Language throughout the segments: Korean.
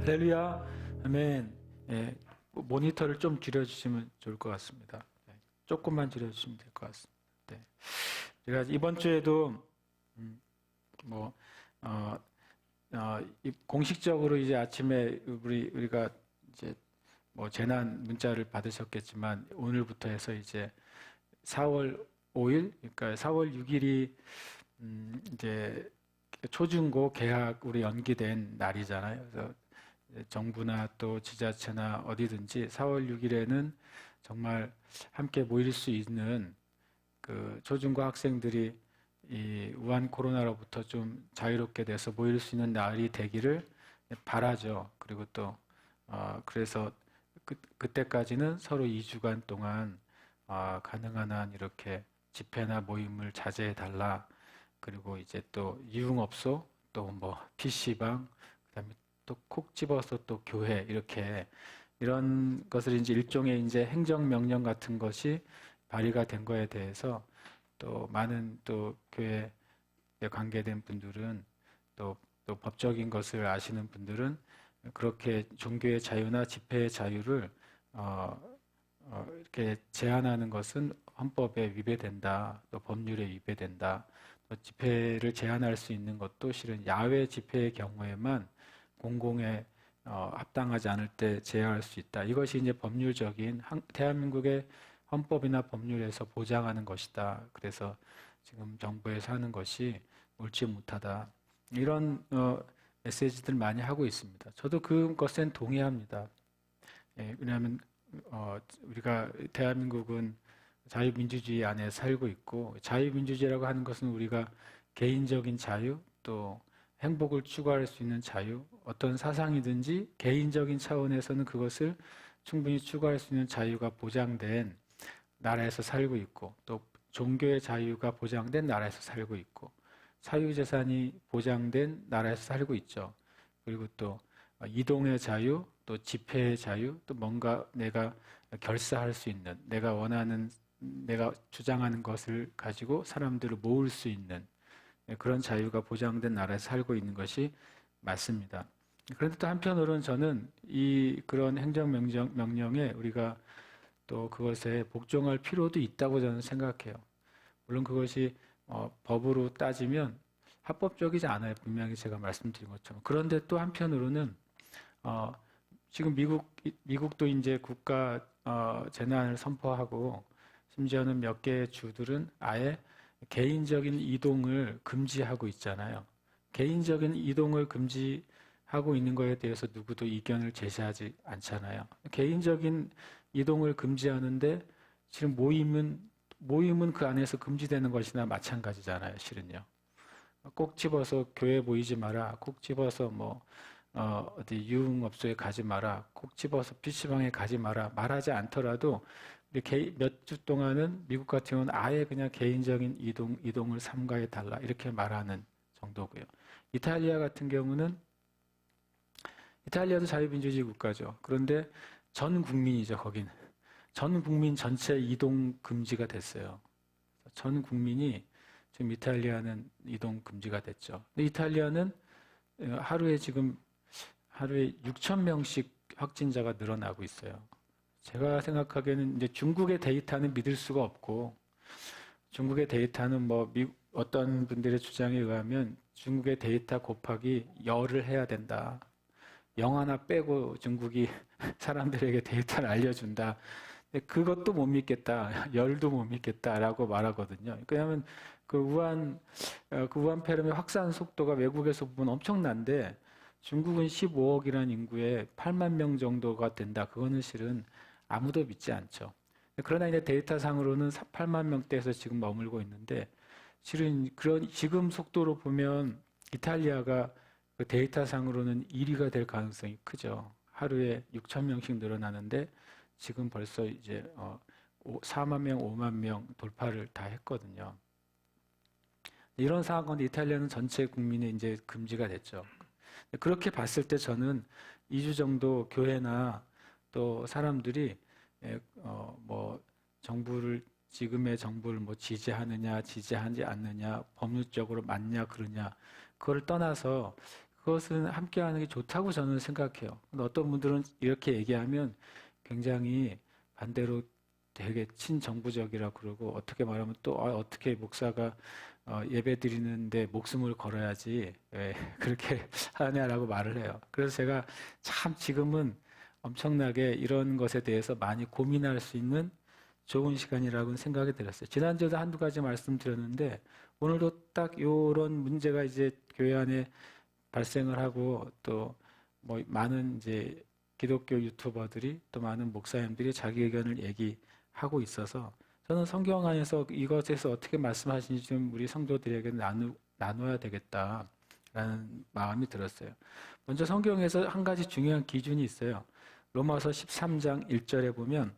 할렐루야, 아멘. 예, 모니터를 좀 줄여주시면 좋을 것 같습니다. 예, 조금만 줄여주시면 될 것 같습니다. 네. 제가 이번 주에도 뭐 공식적으로 이제 아침에 우리가 이제 뭐 재난 문자를 받으셨겠지만 오늘부터 해서 이제 4월 5일, 그러니까 4월 6일이 이제 초중고 개학으로 연기된 날이잖아요. 그래서 정부나 또 지자체나 어디든지 4월 6일에는 정말 함께 모일 수 있는 그 초중고 학생들이 이 우한 코로나로부터 좀 자유롭게 돼서 모일 수 있는 날이 되기를 바라죠. 그리고 또 그래서 그때까지는 서로 2주간 동안 가능한 한 이렇게 집회나 모임을 자제해 달라. 그리고 이제 또 유흥업소, 또 뭐 PC방, 그다음에 또 콕 집어서 또 교회 이렇게 이런 것을 이제 일종의 이제 행정명령 같은 것이 발의가 된 거에 대해서 또 많은 또 교회에 관계된 분들은 또 법적인 것을 아시는 분들은 그렇게 종교의 자유나 집회의 자유를 이렇게 제한하는 것은 헌법에 위배된다, 또 법률에 위배된다. 또 집회를 제한할 수 있는 것도 실은 야외 집회의 경우에만 공공에 합당하지 않을 때 제한할 수 있다. 이것이 이제 법률적인 대한민국의 헌법이나 법률에서 보장하는 것이다. 그래서 지금 정부에서 하는 것이 옳지 못하다. 이런 메시지들 많이 하고 있습니다. 저도 그것엔 동의합니다. 예, 왜냐하면 우리가 대한민국은 자유민주주의 안에 살고 있고 자유민주주의라고 하는 것은 우리가 개인적인 자유 또 행복을 추구할 수 있는 자유 어떤 사상이든지 개인적인 차원에서는 그것을 충분히 추구할 수 있는 자유가 보장된 나라에서 살고 있고 또 종교의 자유가 보장된 나라에서 살고 있고 사유재산이 보장된 나라에서 살고 있죠. 그리고 또 이동의 자유, 또 집회의 자유, 또 뭔가 내가 결사할 수 있는, 내가 원하는, 내가 주장하는 것을 가지고 사람들을 모을 수 있는 그런 자유가 보장된 나라에서 살고 있는 것이 맞습니다. 그런데 또 한편으로는 저는 그런 행정명령에 우리가 또 그것에 복종할 필요도 있다고 저는 생각해요. 물론 그것이 법으로 따지면 합법적이지 않아요. 분명히 제가 말씀드린 것처럼. 그런데 또 한편으로는 지금 미국도 이제 국가 재난을 선포하고 심지어는 몇 개의 주들은 아예 개인적인 이동을 금지하고 있잖아요. 개인적인 이동을 금지하고 있는 거에 대해서 누구도 이견을 제시하지 않잖아요. 개인적인 이동을 금지하는데 지금 모임은 그 안에서 금지되는 것이나 마찬가지잖아요, 실은요. 꼭 집어서 교회 모이지 마라. 꼭 집어서 어디 유흥업소에 가지 마라. 꼭 집어서 PC방에 가지 마라. 말하지 않더라도 몇 주 동안은 미국 같은 경우는 아예 그냥 개인적인 이동을 삼가해 달라. 이렇게 말하는 정도고요. 이탈리아 같은 경우는 이탈리아도 자유민주주의 국가죠. 그런데 전 국민이죠, 거기는. 전 국민 전체 이동 금지가 됐어요. 전 국민이 지금 이탈리아는 이동 금지가 됐죠. 근데 이탈리아는 하루에 6천 명씩 확진자가 늘어나고 있어요. 제가 생각하기에는 이제 중국의 데이터는 믿을 수가 없고 중국의 데이터는 어떤 분들의 주장에 의하면 중국의 데이터 곱하기 열을 해야 된다. 0 하나 빼고 중국이 사람들에게 데이터를 알려준다. 근데 그것도 못 믿겠다. 열도 못 믿겠다라고 말하거든요. 왜냐하면 우한 폐렴의 확산 속도가 외국에서 보면 엄청난데 중국은 15억이라는 인구에 8만 명 정도가 된다. 그거는 실은 아무도 믿지 않죠. 그러나 이제 데이터상으로는 8만 명대에서 지금 머물고 있는데 실은 그런 지금 속도로 보면 이탈리아가 그 데이터상으로는 1위가 될 가능성이 크죠. 하루에 6천 명씩 늘어나는데 지금 벌써 이제 4만 명, 5만 명 돌파를 다 했거든요. 이런 상황 가운데 이탈리아는 전체 국민이 이제 금지가 됐죠. 그렇게 봤을 때 저는 2주 정도 교회나 또 사람들이 지금의 정부를 지지하느냐, 지지하지 않느냐, 법률적으로 맞냐, 그러냐, 그걸 떠나서 그것은 함께하는 게 좋다고 저는 생각해요. 근데 어떤 분들은 이렇게 얘기하면 굉장히 반대로 되게 친정부적이라 그러고 어떻게 말하면 또 어떻게 목사가 예배 드리는데 목숨을 걸어야지 왜 그렇게 하냐라고 말을 해요. 그래서 제가 참 지금은 엄청나게 이런 것에 대해서 많이 고민할 수 있는 좋은 시간이라고 생각이 들었어요. 지난주에도 한두 가지 말씀드렸는데 오늘도 딱 이런 문제가 이제 교회 안에 발생을 하고 또 뭐 많은 이제 기독교 유튜버들이 또 많은 목사님들이 자기 의견을 얘기하고 있어서 저는 성경 안에서 이것에서 어떻게 말씀하시는지 좀 우리 성도들에게 나눠야 되겠다라는 마음이 들었어요. 먼저 성경에서 한 가지 중요한 기준이 있어요. 로마서 13장 1절에 보면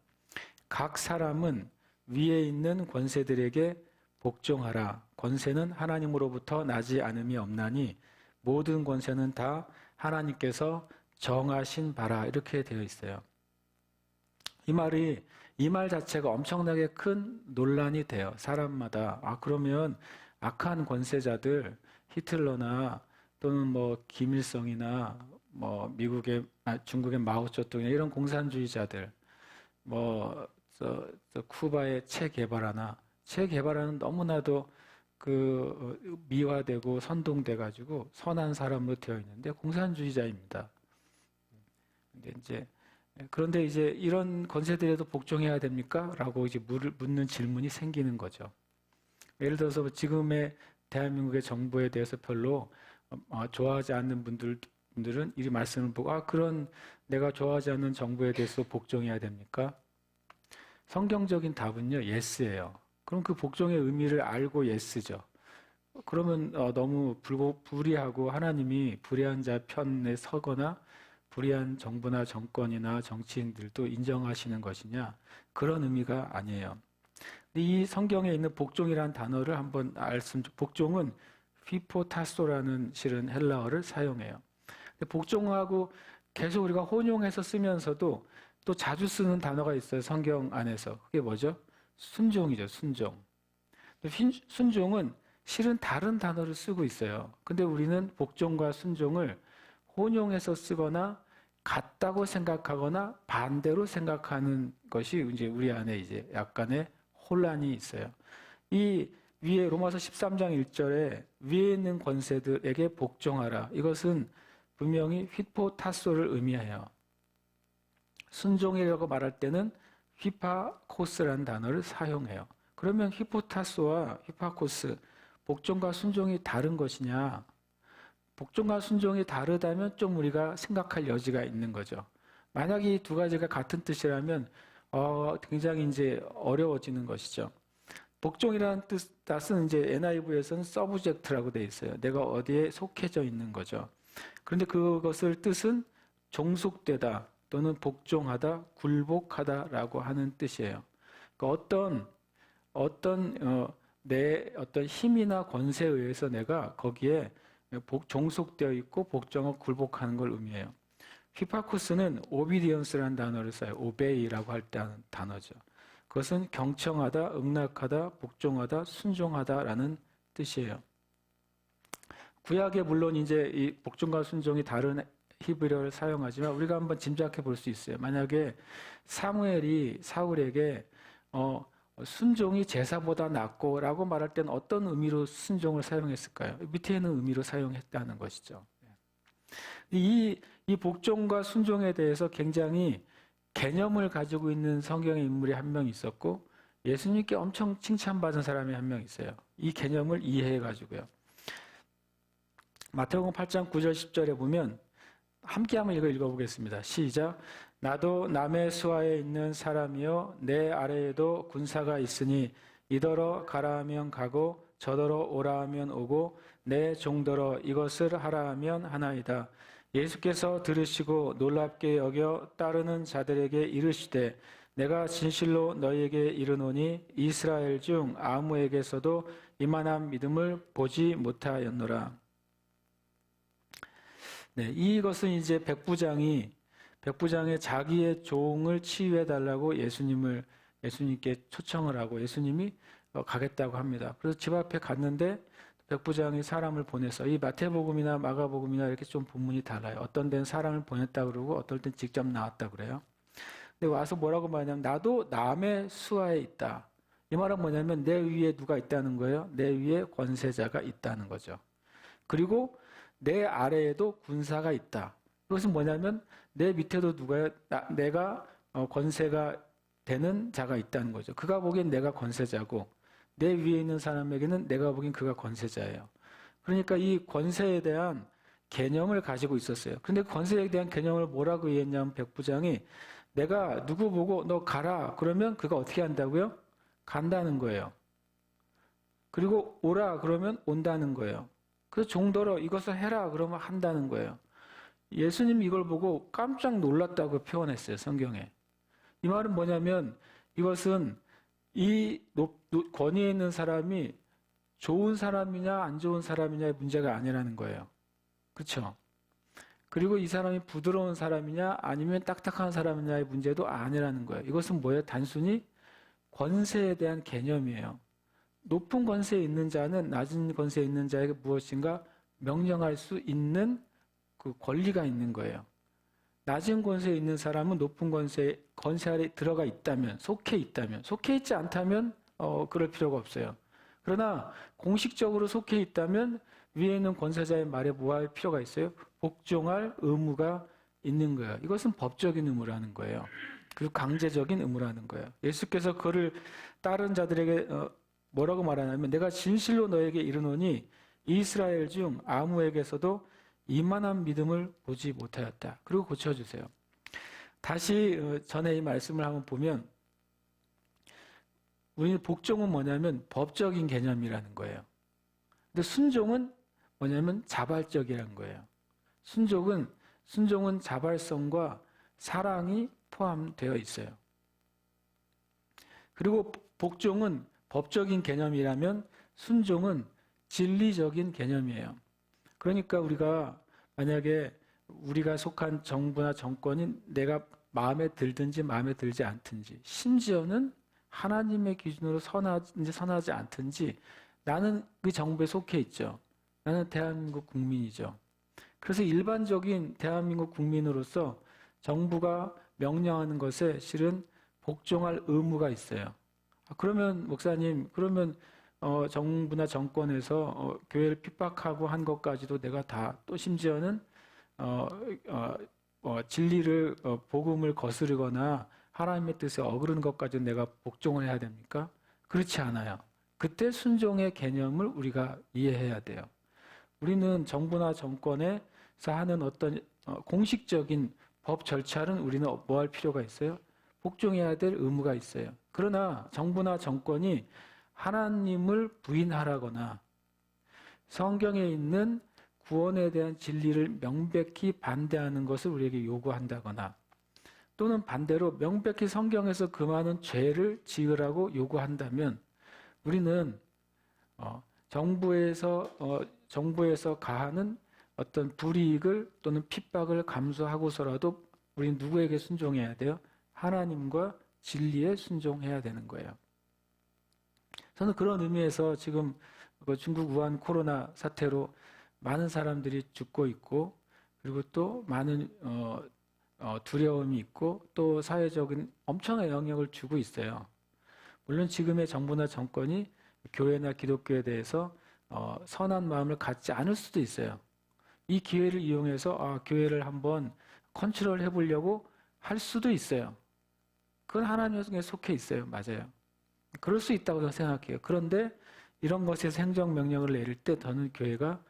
각 사람은 위에 있는 권세들에게 복종하라. 권세는 하나님으로부터 나지 않음이 없나니 모든 권세는 다 하나님께서 정하신 바라. 이렇게 되어 있어요. 이 말 자체가 엄청나게 큰 논란이 돼요. 사람마다. 그러면 악한 권세자들, 히틀러나 또는 뭐 김일성이나 뭐 중국의 마오쩌둥이나 이런 공산주의자들, 쿠바의 체 게바라는 너무나도 미화되고 선동돼가지고 선한 사람으로 되어 있는데 공산주의자입니다. 그런데 이제 이런 권세들에도 복종해야 됩니까? 라고 이제 묻는 질문이 생기는 거죠. 예를 들어서 지금의 대한민국의 정부에 대해서 별로 좋아하지 않는 분들은 이 말씀을 보고 그런 내가 좋아하지 않는 정부에 대해서 복종해야 됩니까? 성경적인 답은요, yes예요. 그럼 그 복종의 의미를 알고 yes죠. 그러면 너무 불의하고 하나님이 불의한 자 편에 서거나 불의한 정부나 정권이나 정치인들도 인정하시는 것이냐? 그런 의미가 아니에요. 이 성경에 있는 복종이라는 단어를 한번 복종은 휘포타소라는 실은 헬라어를 사용해요. 복종하고 계속 우리가 혼용해서 쓰면서도 또 자주 쓰는 단어가 있어요. 성경 안에서. 그게 뭐죠? 순종이죠. 순종. 순종은 실은 다른 단어를 쓰고 있어요. 근데 우리는 복종과 순종을 혼용해서 쓰거나 같다고 생각하거나 반대로 생각하는 것이 이제 우리 안에 이제 약간의 혼란이 있어요. 이 위에 로마서 13장 1절에 위에 있는 권세들에게 복종하라. 이것은 분명히 휘포타소를 의미해요. 순종이라고 말할 때는 휘파코스라는 단어를 사용해요. 그러면 휘포타소와 휘파코스, 복종과 순종이 다른 것이냐? 복종과 순종이 다르다면 좀 우리가 생각할 여지가 있는 거죠. 만약 이 두 가지가 같은 뜻이라면 굉장히 이제 어려워지는 것이죠. 복종이라는 뜻은 이제 NIV에서는 서브젝트라고 되어 있어요. 내가 어디에 속해져 있는 거죠. 그런데 그것을 뜻은 종속되다 또는 복종하다, 굴복하다라고 하는 뜻이에요. 그러니까 내 어떤 힘이나 권세에 의해서 내가 거기에 종속되어 있고 복종하고 굴복하는 걸 의미해요. 휘파쿠스는 오비디언스라는 단어를 써요. 오베이라고 할 때 하는 단어죠. 그것은 경청하다, 응낙하다, 복종하다, 순종하다라는 뜻이에요. 구약에 물론 이제 이 복종과 순종이 다른 히브리어를 사용하지만 우리가 한번 짐작해 볼 수 있어요. 만약에 사무엘이 사울에게 순종이 제사보다 낫고라고 말할 때는 어떤 의미로 순종을 사용했을까요? 밑에 있는 의미로 사용했다는 것이죠. 이 복종과 순종에 대해서 굉장히 개념을 가지고 있는 성경의 인물이 한 명 있었고 예수님께 엄청 칭찬받은 사람이 한 명 있어요. 이 개념을 이해해 가지고요. 마태복음 8장 9절 10절에 보면 함께 한번 읽어보겠습니다. 시작. 나도 남의 수하에 있는 사람이요 내 아래에도 군사가 있으니 이더러 가라 하면 가고 저더러 오라 하면 오고 내 종더러 이것을 하라 하면 하나이다. 예수께서 들으시고 놀랍게 여겨 따르는 자들에게 이르시되 내가 진실로 너희에게 이르노니 이스라엘 중 아무에게서도 이만한 믿음을 보지 못하였노라. 네, 이것은 이제 백부장에 자기의 종을 치유해 달라고 예수님께 초청을 하고 예수님이 가겠다고 합니다. 그래서 집 앞에 갔는데 백부장이 사람을 보내서 이 마태복음이나 마가복음이나 이렇게 좀 본문이 달라요. 어떤 데는 사람을 보냈다 그러고 어떨 땐 직접 나왔다 그래요. 근데 와서 뭐라고 말하냐면 나도 남의 수하에 있다. 이 말은 뭐냐면 내 위에 누가 있다는 거예요? 내 위에 권세자가 있다는 거죠. 그리고 내 아래에도 군사가 있다. 이것은 뭐냐면 내 밑에도 누가요? 내가 권세가 되는 자가 있다는 거죠. 그가 보기엔 내가 권세자고 내 위에 있는 사람에게는 내가 보기엔 그가 권세자예요. 그러니까 이 권세에 대한 개념을 가지고 있었어요. 그런데 권세에 대한 개념을 뭐라고 이해했냐면 백부장이 내가 누구 보고 너 가라 그러면 그가 어떻게 한다고요? 간다는 거예요. 그리고 오라 그러면 온다는 거예요. 그래서 종더러 이것을 해라 그러면 한다는 거예요. 예수님이 이걸 보고 깜짝 놀랐다고 표현했어요. 성경에. 이 말은 뭐냐면 이것은 이 권위에 있는 사람이 좋은 사람이냐 안 좋은 사람이냐의 문제가 아니라는 거예요. 그렇죠? 그리고 이 사람이 부드러운 사람이냐 아니면 딱딱한 사람이냐의 문제도 아니라는 거예요. 이것은 뭐예요? 단순히 권세에 대한 개념이에요. 높은 권세에 있는 자는 낮은 권세에 있는 자에게 무엇인가 명령할 수 있는 그 권리가 있는 거예요. 낮은 권세에 있는 사람은 높은 권세 아래 들어가 있다면, 속해 있지 않다면 그럴 필요가 없어요. 그러나 공식적으로 속해 있다면 위에 있는 권세자의 말에 뭐할 필요가 있어요? 복종할 의무가 있는 거예요. 이것은 법적인 의무라는 거예요. 그리고 강제적인 의무라는 거예요. 예수께서 그를 다른 자들에게 뭐라고 말하냐면 내가 진실로 너에게 이르노니 이스라엘 중 아무에게서도 이만한 믿음을 보지 못하였다. 그리고 고쳐주세요. 다시 전에 이 말씀을 한번 보면 우리는 복종은 뭐냐면 법적인 개념이라는 거예요. 근데 순종은 뭐냐면 자발적이라는 거예요. 순종은 자발성과 사랑이 포함되어 있어요. 그리고 복종은 법적인 개념이라면 순종은 진리적인 개념이에요. 그러니까 우리가 만약에 우리가 속한 정부나 정권이 내가 마음에 들든지 마음에 들지 않든지 심지어는 하나님의 기준으로 선하지 않든지 나는 그 정부에 속해 있죠. 나는 대한민국 국민이죠. 그래서 일반적인 대한민국 국민으로서 정부가 명령하는 것에 실은 복종할 의무가 있어요. 그러면 목사님, 정부나 정권에서 교회를 핍박하고 한 것까지도 내가 다 또 심지어는 진리를 복음을 거스르거나 하나님의 뜻에 어그르는 것까지도 내가 복종을 해야 됩니까? 그렇지 않아요. 그때 순종의 개념을 우리가 이해해야 돼요. 우리는 정부나 정권에서 하는 어떤 공식적인 법 절차는 우리는 뭐 할 필요가 있어요? 복종해야 될 의무가 있어요. 그러나 정부나 정권이 하나님을 부인하라거나 성경에 있는 구원에 대한 진리를 명백히 반대하는 것을 우리에게 요구한다거나 또는 반대로 명백히 성경에서 그 많은 죄를 지으라고 요구한다면 우리는 정부에서 가하는 어떤 불이익을 또는 핍박을 감수하고서라도 우리는 누구에게 순종해야 돼요? 하나님과 진리에 순종해야 되는 거예요. 저는 그런 의미에서 지금 중국 우한 코로나 사태로 많은 사람들이 죽고 있고 그리고 또 많은 두려움이 있고 또 사회적인 엄청난 영향을 주고 있어요. 물론 지금의 정부나 정권이 교회나 기독교에 대해서 선한 마음을 갖지 않을 수도 있어요. 이 기회를 이용해서 교회를 한번 컨트롤 해보려고 할 수도 있어요. 그건 하나님에 속해 있어요. 맞아요. 그럴 수 있다고 생각해요. 그런데 이런 것에서 행정명령을 내릴 때 저는 교회가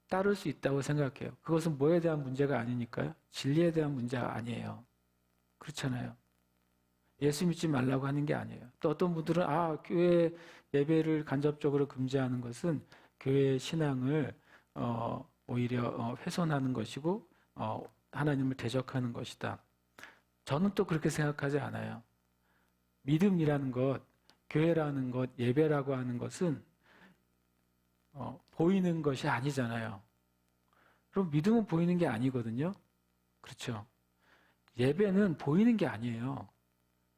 따를 수 있다고 생각해요. 그것은 뭐에 대한 문제가 아니니까요. 진리에 대한 문제가 아니에요. 그렇잖아요. 예수 믿지 말라고 하는 게 아니에요. 또 어떤 분들은 교회 예배를 간접적으로 금지하는 것은 교회의 신앙을 오히려 훼손하는 것이고 하나님을 대적하는 것이다. 저는 또 그렇게 생각하지 않아요. 믿음이라는 것, 교회라는 것, 예배라고 하는 것은 보이는 것이 아니잖아요. 그럼 믿음은 보이는 게 아니거든요. 그렇죠? 예배는 보이는 게 아니에요.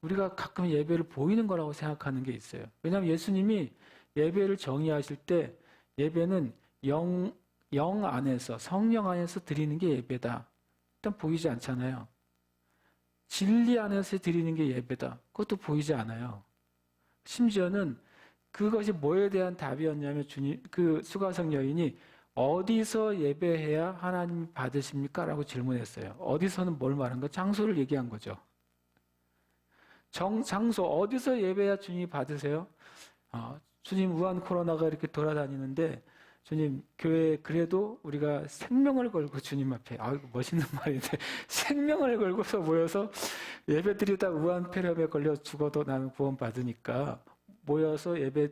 우리가 가끔 예배를 보이는 거라고 생각하는 게 있어요. 왜냐하면 예수님이 예배를 정의하실 때 예배는 영 안에서, 성령 안에서 드리는 게 예배다. 일단 보이지 않잖아요. 진리 안에서 드리는 게 예배다. 그것도 보이지 않아요. 심지어는 그것이 뭐에 대한 답이었냐면 그 수가성 여인이 어디서 예배해야 하나님 받으십니까? 라고 질문했어요. 어디서는 뭘 말한 거? 장소를 얘기한 거죠. 장소, 어디서 예배해야 주님이 받으세요? 주님 우한 코로나가 이렇게 돌아다니는데 주님 교회에 그래도 우리가 생명을 걸고 주님 앞에, 아이고 멋있는 말인데 생명을 걸고서 모여서 예배 드리다 우한폐렴에 걸려 죽어도 나는 구원 받으니까 모여서 예배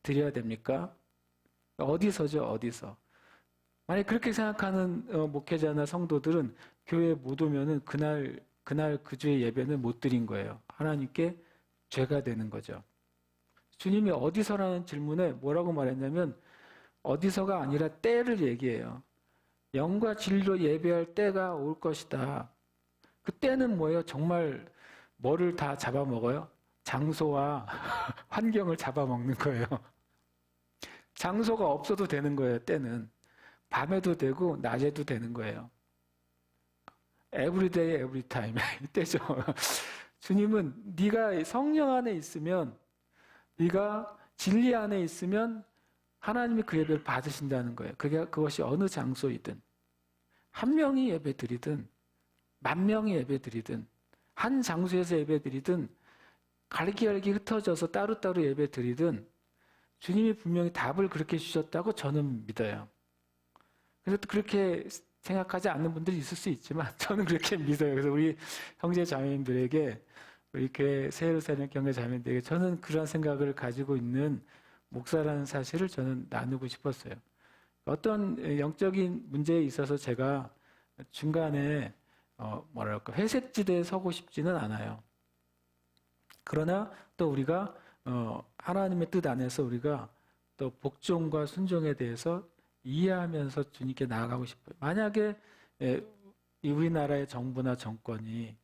드려야 됩니까? 어디서죠? 어디서? 만약 그렇게 생각하는 목회자나 성도들은 교회에 못 오면은 그날 그 주의 예배는 못 드린 거예요. 하나님께 죄가 되는 거죠. 주님이 어디서라는 질문에 뭐라고 말했냐면 어디서가 아니라 때를 얘기해요. 영과 진리로 예배할 때가 올 것이다. 그 때는 뭐예요? 정말 뭐를 다 잡아먹어요? 장소와 환경을 잡아먹는 거예요. 장소가 없어도 되는 거예요, 때는. 밤에도 되고 낮에도 되는 거예요. Everyday, everytime 이때죠. 주님은 네가 성령 안에 있으면, 네가 진리 안에 있으면 하나님이 그 예배를 받으신다는 거예요. 그것이 어느 장소이든, 한 명이 예배 드리든, 만 명이 예배 드리든, 한 장소에서 예배 드리든, 갈기갈기 흩어져서 따로따로 예배 드리든, 주님이 분명히 답을 그렇게 주셨다고 저는 믿어요. 그래서 또 그렇게 생각하지 않는 분들이 있을 수 있지만, 저는 그렇게 믿어요. 그래서 우리 형제 자매님들에게, 우리 교회 세예루살렘 경외 자매님들에게 저는 그런 생각을 가지고 있는 목사라는 사실을 저는 나누고 싶었어요. 어떤 영적인 문제에 있어서 제가 중간에 회색지대에 서고 싶지는 않아요. 그러나 또 우리가 하나님의 뜻 안에서 우리가 또 복종과 순종에 대해서 이해하면서 주님께 나아가고 싶어요. 만약에 우리나라의 정부나 정권이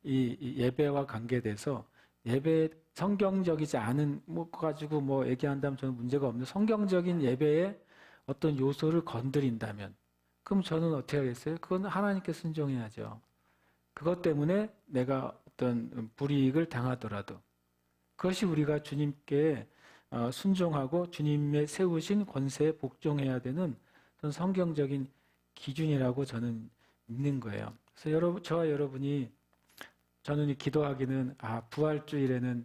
이 예배와 관계돼서 예배 성경적이지 않은 가지고 얘기한다면 저는 문제가 없는데 성경적인 예배의 어떤 요소를 건드린다면 그럼 저는 어떻게 하겠어요? 그건 하나님께 순종해야죠. 그것 때문에 내가 어떤 불이익을 당하더라도 그것이 우리가 주님께 순종하고 주님의 세우신 권세에 복종해야 되는 성경적인 기준이라고 저는 믿는 거예요. 그래서 저와 여러분이 저는 기도하기는 부활주일에는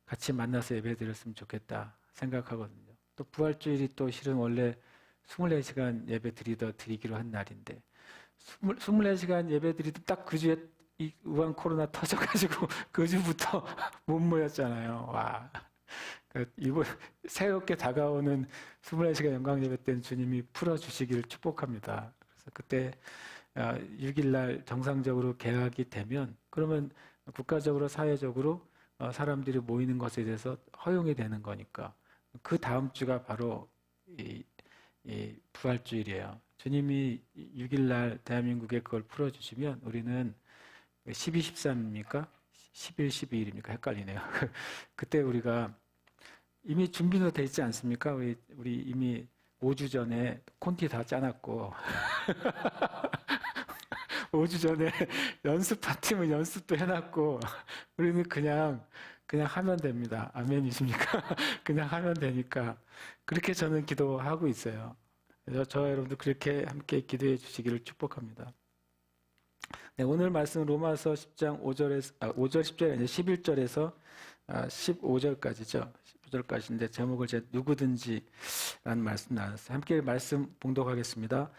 같이 만나서 예배 드렸으면 좋겠다 생각하거든요. 또 부활주일이 또 실은 원래 24시간 예배 드리기로 한 날인데 24시간 예배 드리던 딱 그 주에 이 우한 코로나 터져가지고 그 주부터 못 모였잖아요. 와. 이번 새롭게 다가오는 24시간 영광 예배 때는 주님이 풀어주시기를 축복합니다. 그래서 그때 6일날 정상적으로 개학이 되면 그러면 국가적으로 사회적으로 사람들이 모이는 것에 대해서 허용이 되는 거니까 그 다음 주가 바로 이 부활주일이에요. 주님이 6일날 대한민국에 그걸 풀어주시면 우리는 12, 13입니까? 11, 12일입니까? 헷갈리네요. 그때 우리가 이미 준비도 돼 있지 않습니까? 우리 이미 5주 전에 콘티 다 짜놨고 5주 전에 연습 파티면 연습도 해놨고 우리는 그냥 하면 됩니다. 아멘이십니까? 그냥 하면 되니까 그렇게 저는 기도하고 있어요. 그래서 저와 여러분도 그렇게 함께 기도해 주시기를 축복합니다. 네, 오늘 말씀 로마서 10장 5절 10절이 아니라 11절에서 15절까지죠. 15절까지인데 제목을 제가 누구든지 라는 말씀 나눴어요. 함께 말씀 봉독하겠습니다.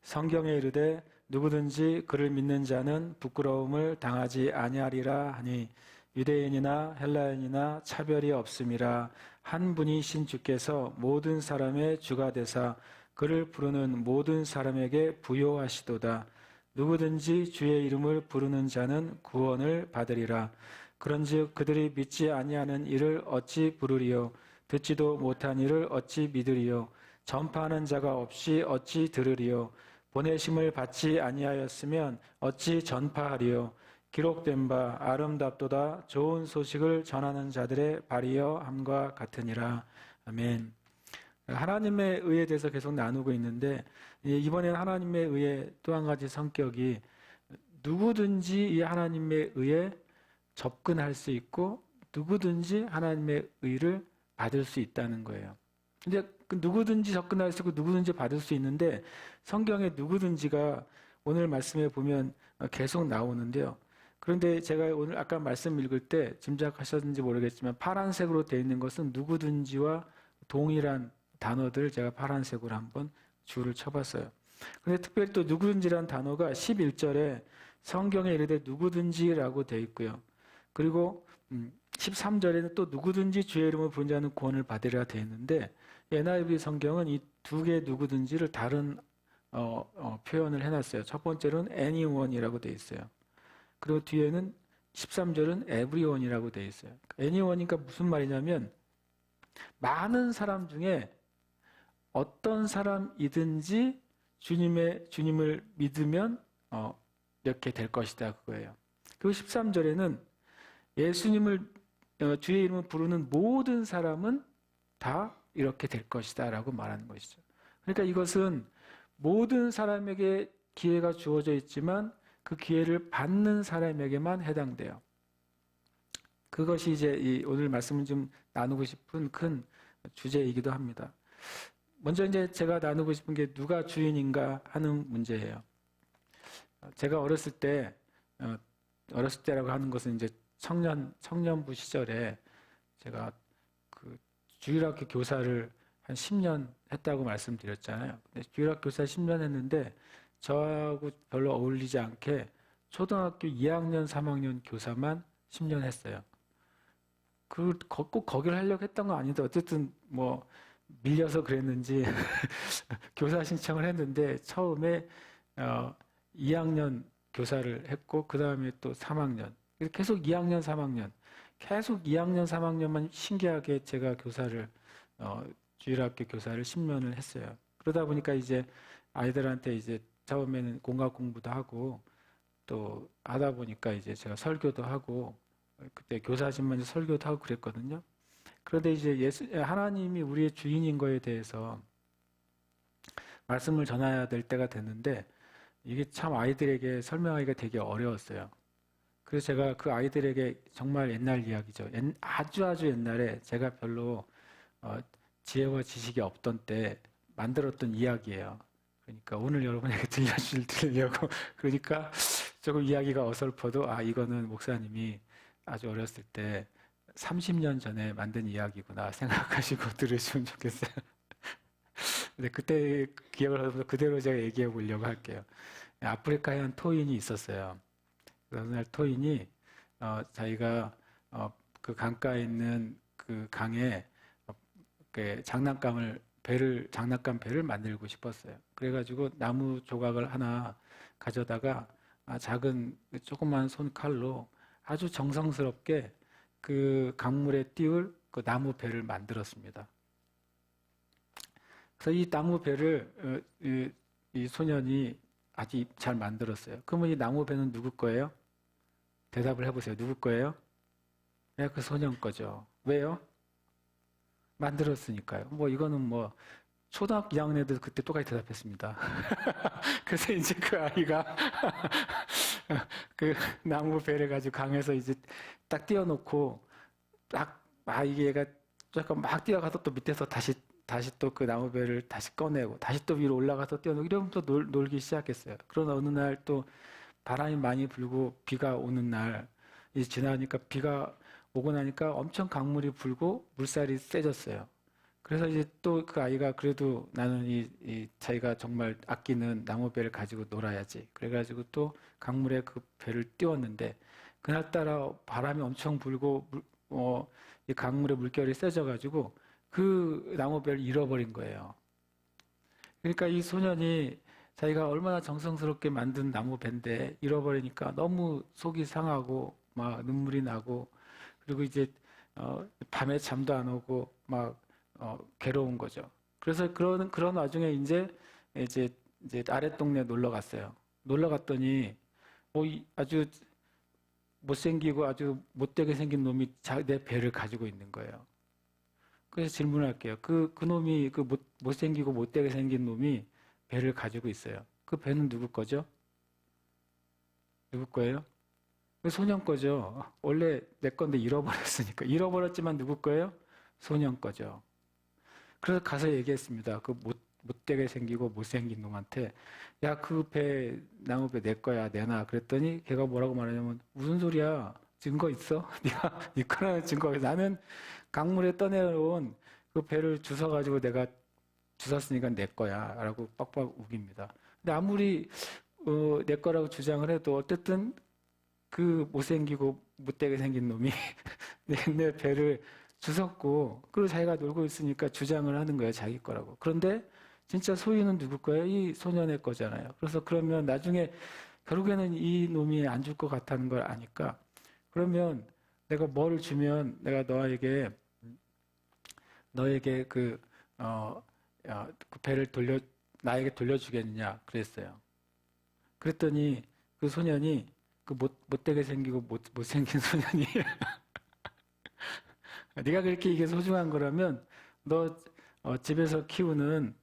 성경에 이르되 누구든지 그를 믿는 자는 부끄러움을 당하지 아니하리라 하니 유대인이나 헬라인이나 차별이 없음이라 한 분이신 주께서 모든 사람의 주가 되사 그를 부르는 모든 사람에게 부요하시도다. 누구든지 주의 이름을 부르는 자는 구원을 받으리라. 그런즉 그들이 믿지 아니하는 이를 어찌 부르리요? 듣지도 못한 이를 어찌 믿으리요? 전파하는 자가 없이 어찌 들으리요? 보내심을 받지 아니하였으면 어찌 전파하리요? 기록된 바 아름답도다 좋은 소식을 전하는 자들의 발이여 함과 같으니라. 아멘. 하나님의 의에 대해서 계속 나누고 있는데 이번에는 하나님의 의의 또 한 가지 성격이 누구든지 이 하나님의 의에 접근할 수 있고 누구든지 하나님의 의를 받을 수 있다는 거예요. 근데 그 누구든지 접근할 수 있고 누구든지 받을 수 있는데 성경에 누구든지가 오늘 말씀에 보면 계속 나오는데요. 그런데 제가 오늘 아까 말씀 읽을 때 짐작하셨는지 모르겠지만 파란색으로 되어 있는 것은 누구든지와 동일한 단어들 제가 파란색으로 한번 줄을 쳐봤어요. 근데 특별히 또 누구든지라는 단어가 11절에 성경에 이르되 누구든지라고 되어 있고요. 그리고 13절에는 또 누구든지 주의 이름을 부른 자는 구원을 받으리라 되어 있는데 NIV 성경은 이 두 개의 누구든지를 다른 표현을 해놨어요. 첫 번째로는 anyone이라고 되어 있어요. 그리고 뒤에는 13절은 everyone이라고 되어 있어요. anyone이니까 무슨 말이냐면 많은 사람 중에 어떤 사람이든지 주님을 믿으면 이렇게 될 것이다 그거예요. 그리고 13절에는 예수님을 주의 이름을 부르는 모든 사람은 다 이렇게 될 것이다 라고 말하는 것이죠. 그러니까 이것은 모든 사람에게 기회가 주어져 있지만 그 기회를 받는 사람에게만 해당돼요. 그것이 이제 오늘 말씀을 좀 나누고 싶은 큰 주제이기도 합니다. 먼저 이제 제가 나누고 싶은 게 누가 주인인가 하는 문제예요. 제가 어렸을 때라고 하는 것은 이제 청년부 시절에 제가 그 주일학교 교사를 한 10년 했다고 말씀드렸잖아요. 주일학교 교사 10년 했는데 저하고 별로 어울리지 않게 초등학교 2학년, 3학년 교사만 10년 했어요. 꼭 거기를 하려고 했던 건 아닌데 어쨌든 뭐 밀려서 그랬는지 교사 신청을 했는데 처음에 2학년 교사를 했고 그 다음에 또 3학년 계속 2학년, 3학년 계속 2학년, 3학년만 신기하게 제가 교사를 주일학교 교사를 10년을 했어요. 그러다 보니까 이제 아이들한테 이제 처음에는 공학 공부도 하고 또 하다 보니까 이제 제가 설교도 하고 그때 교사진만 설교도 하고 그랬거든요. 그런데 이제 하나님이 우리의 주인인 거에 대해서 말씀을 전해야 될 때가 됐는데 이게 참 아이들에게 설명하기가 되게 어려웠어요. 그래서 제가 그 아이들에게 정말 옛날 이야기죠. 아주 옛날에 제가 별로 지혜와 지식이 없던 때 만들었던 이야기예요. 그러니까 오늘 여러분에게 들려고 그러니까 조금 이야기가 어설퍼도 이거는 목사님이 아주 어렸을 때 30년 전에 만든 이야기구나 생각하시고 들으시면 좋겠어요. 근데 그때 기억을 하면서 그대로 제가 얘기해 보려고 할게요. 아프리카에 한 토인이 있었어요. 어느 날 토인이 자기가 그 강가에 있는 그 강에 장난감 배를 만들고 싶었어요. 그래가지고 나무 조각을 하나 가져다가 작은 조그만 손칼로 아주 정성스럽게 그 강물에 띄울 그 나무 배를 만들었습니다. 그래서 이 나무 배를 이 소년이 아주 잘 만들었어요. 그러면 이 나무 배는 누구 거예요? 대답을 해보세요. 누구 거예요? 네, 그 소년 거죠. 왜요? 만들었으니까요. 뭐 이거는 뭐 초등학교 2학년 애들 그때 똑같이 대답했습니다. 그래서 이제 그 아이가 그 나무 배를 가지고 강에서 이제 딱 띄워놓고 이게 얘가 잠깐 막 뛰어가서 또 밑에서 다시 또 그 나무 배를 다시 꺼내고 다시 또 위로 올라가서 뛰어놓고 이러면 또 놀기 시작했어요. 그러나 어느 날 또 바람이 많이 불고 비가 오는 날 이제 지나니까 비가 오고 나니까 엄청 강물이 불고 물살이 세졌어요. 그래서 이제 또 그 아이가 그래도 나는 이 자기가 정말 아끼는 나무배를 가지고 놀아야지. 그래가지고 또 강물에 그 배를 띄웠는데 그날따라 바람이 엄청 불고 이 강물의 물결이 세져가지고 그 나무배를 잃어버린 거예요. 그러니까 이 소년이 자기가 얼마나 정성스럽게 만든 나무배인데 잃어버리니까 너무 속이 상하고 막 눈물이 나고 그리고 이제 밤에 잠도 안 오고 막 괴로운 거죠. 그래서 그런 와중에 이제 아랫동네 놀러 갔어요. 놀러 갔더니 아주 못생기고 아주 못되게 생긴 놈이 내 배를 가지고 있는 거예요. 그래서 질문할게요. 그 놈이, 못생기고 못되게 생긴 놈이 배를 가지고 있어요. 그 배는 누구 거죠? 누구 거예요? 그 소년 거죠. 원래 내 건데 잃어버렸으니까. 잃어버렸지만 누구 거예요? 소년 거죠. 그래서 가서 얘기했습니다. 못되게 생기고 못생긴 놈한테, 야, 나무배 내 거야, 내놔. 그랬더니 걔가 뭐라고 말하냐면, 무슨 소리야? 증거 있어? 네가 네 거라는 증거. 나는 강물에 떠내려온 그 배를 주워가지고 내가 주웠으니까 내 거야. 라고 빡빡 우깁니다. 근데 아무리 내 거라고 주장을 해도 어쨌든 그 못생기고 못되게 생긴 놈이 내 배를 주웠고, 그리고 자기가 놀고 있으니까 주장을 하는 거예요. 자기 거라고. 그런데 진짜 소유는 누구 거예요? 이 소년의 거잖아요. 그래서 그러면 나중에 결국에는 이 놈이 안 줄 것 같다는 걸 아니까, 그러면 내가 뭐를 주면 내가 너에게 그 배를 나에게 돌려주겠느냐 그랬어요. 그랬더니 그 소년이 못되게 생기고 못생긴 소년이 네가 그렇게 이게 소중한 거라면 너 집에서 키우는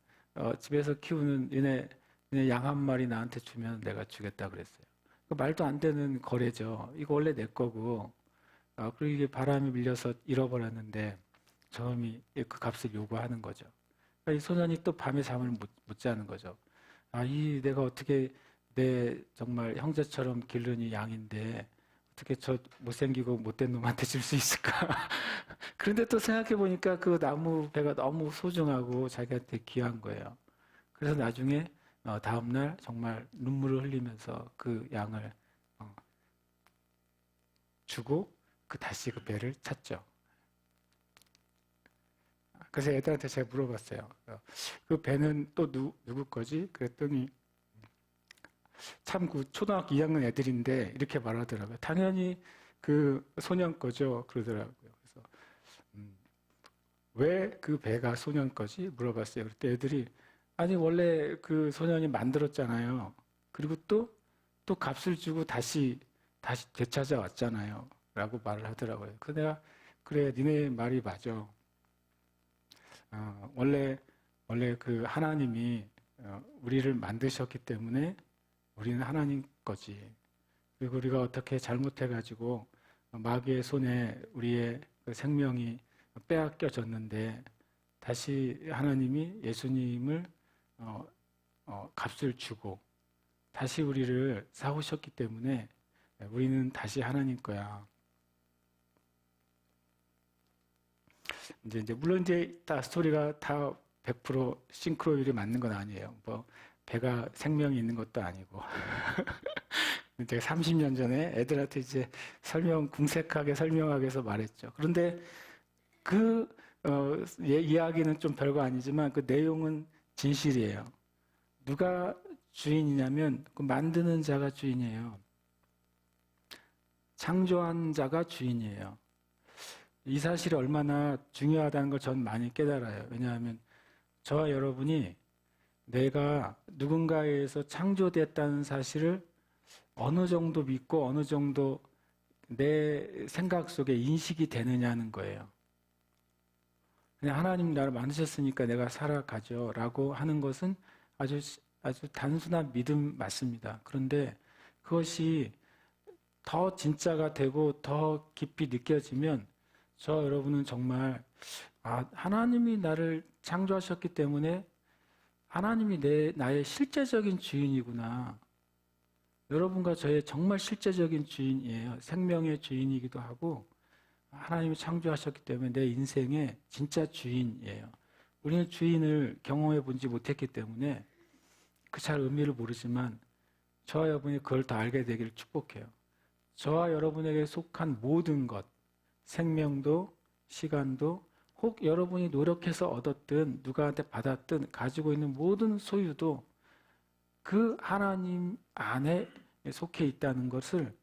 얘네 양 한 마리 나한테 주면 내가 주겠다 그랬어요. 말도 안 되는 거래죠. 이거 원래 내 거고, 그리고 이게 바람이 밀려서 잃어버렸는데 저놈이 그 값을 요구하는 거죠. 그러니까 이 소년이 또 밤에 잠을 못 자는 거죠. 내가 어떻게 내 정말 형제처럼 기르는 양인데 어떻게 저 못생기고 못된 놈한테 줄 수 있을까? 그런데 또 생각해 보니까 그 나무 배가 너무 소중하고 자기한테 귀한 거예요. 그래서 나중에 다음날 정말 눈물을 흘리면서 그 양을 주고 다시 그 배를 찾죠. 그래서 애들한테 제가 물어봤어요. 그 배는 또 누구 거지? 그랬더니 참 그 초등학교 2학년 애들인데 이렇게 말하더라고요. 당연히 그 소년 거죠. 그러더라고요. 그래서 왜 그 배가 소년 거지? 물어봤어요. 그때 애들이 아니 원래 그 소년이 만들었잖아요. 그리고 또 값을 주고 다시 되찾아왔잖아요. 라고 말을 하더라고요. 그래서 내가 그래 니네 말이 맞아. 원래 그 하나님이 우리를 만드셨기 때문에 우리는 하나님 거지. 그리고 우리가 어떻게 잘못해가지고 마귀의 손에 우리의 그 생명이 빼앗겨졌는데 다시 하나님이 예수님을 값을 주고 다시 우리를 사오셨기 때문에 우리는 다시 하나님 거야. 물론 다 스토리가 다 100% 싱크로율이 맞는 건 아니에요. 뭐 배가 생명이 있는 것도 아니고. 제가 30년 전에 애들한테 이제 궁색하게 설명하기 위해서 말했죠. 그런데 이야기는 좀 별거 아니지만 그 내용은 진실이에요. 누가 주인이냐면 그 만드는 자가 주인이에요. 창조한 자가 주인이에요. 이 사실이 얼마나 중요하다는 걸 전 많이 깨달아요. 왜냐하면 저와 여러분이 내가 누군가에 의해서 창조됐다는 사실을 어느 정도 믿고 어느 정도 내 생각 속에 인식이 되느냐는 거예요. 그냥 하나님 나를 만드셨으니까 내가 살아가죠 라고 하는 것은 아주 단순한 믿음 맞습니다. 그런데 그것이 더 진짜가 되고 더 깊이 느껴지면 저 여러분은 정말 하나님이 나를 창조하셨기 때문에 하나님이 나의 실제적인 주인이구나. 여러분과 저의 정말 실제적인 주인이에요. 생명의 주인이기도 하고 하나님이 창조하셨기 때문에 내 인생의 진짜 주인이에요. 우리는 주인을 경험해 보지 못했기 때문에 그 잘 의미를 모르지만 저와 여러분이 그걸 더 알게 되기를 축복해요. 저와 여러분에게 속한 모든 것, 생명도 시간도 혹 여러분이 노력해서 얻었든 누구한테 받았든 가지고 있는 모든 소유도 그 하나님 안에 속해 있다는 것을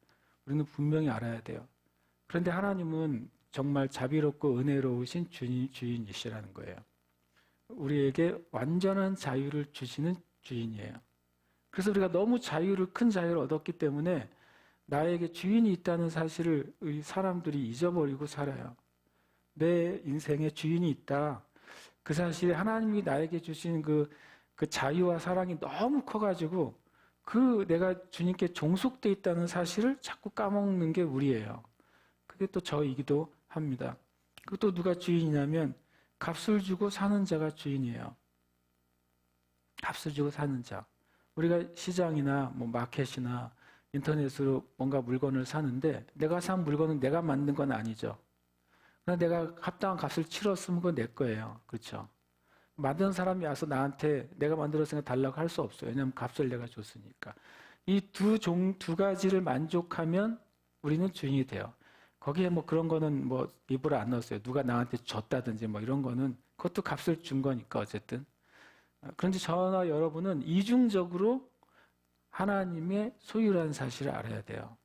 우리는 분명히 알아야 돼요. 그런데 하나님은 정말 자비롭고 은혜로우신 주인이시라는 거예요. 우리에게 완전한 자유를 주시는 주인이에요. 그래서 우리가 너무 큰 자유를 얻었기 때문에 나에게 주인이 있다는 사실을 사람들이 잊어버리고 살아요. 내 인생에 주인이 있다. 그 사실에 하나님이 나에게 주신 그 자유와 사랑이 너무 커가지고 내가 주님께 종속돼 있다는 사실을 자꾸 까먹는 게 우리예요. 그게 또 저이기도 합니다. 그또 누가 주인이냐면 값을 주고 사는 자가 주인이에요. 값을 주고 사는 자. 우리가 시장이나 뭐 마켓이나 인터넷으로 뭔가 물건을 사는데 내가 산 물건은 내가 만든 건 아니죠. 그러나 내가 합당한 값을 치렀으면 그건 내 거예요. 그렇죠? 만든 사람이 와서 나한테 내가 만들었으니까 달라고 할 수 없어요. 왜냐하면 값을 내가 줬으니까. 이 두 가지를 만족하면 우리는 주인이 돼요. 거기에 뭐 그런 거는 뭐 입으로 안 넣었어요. 누가 나한테 줬다든지 뭐 이런 거는 그것도 값을 준 거니까 어쨌든. 그런데 저나 여러분은 이중적으로 하나님의 소유라는 사실을 알아야 돼요.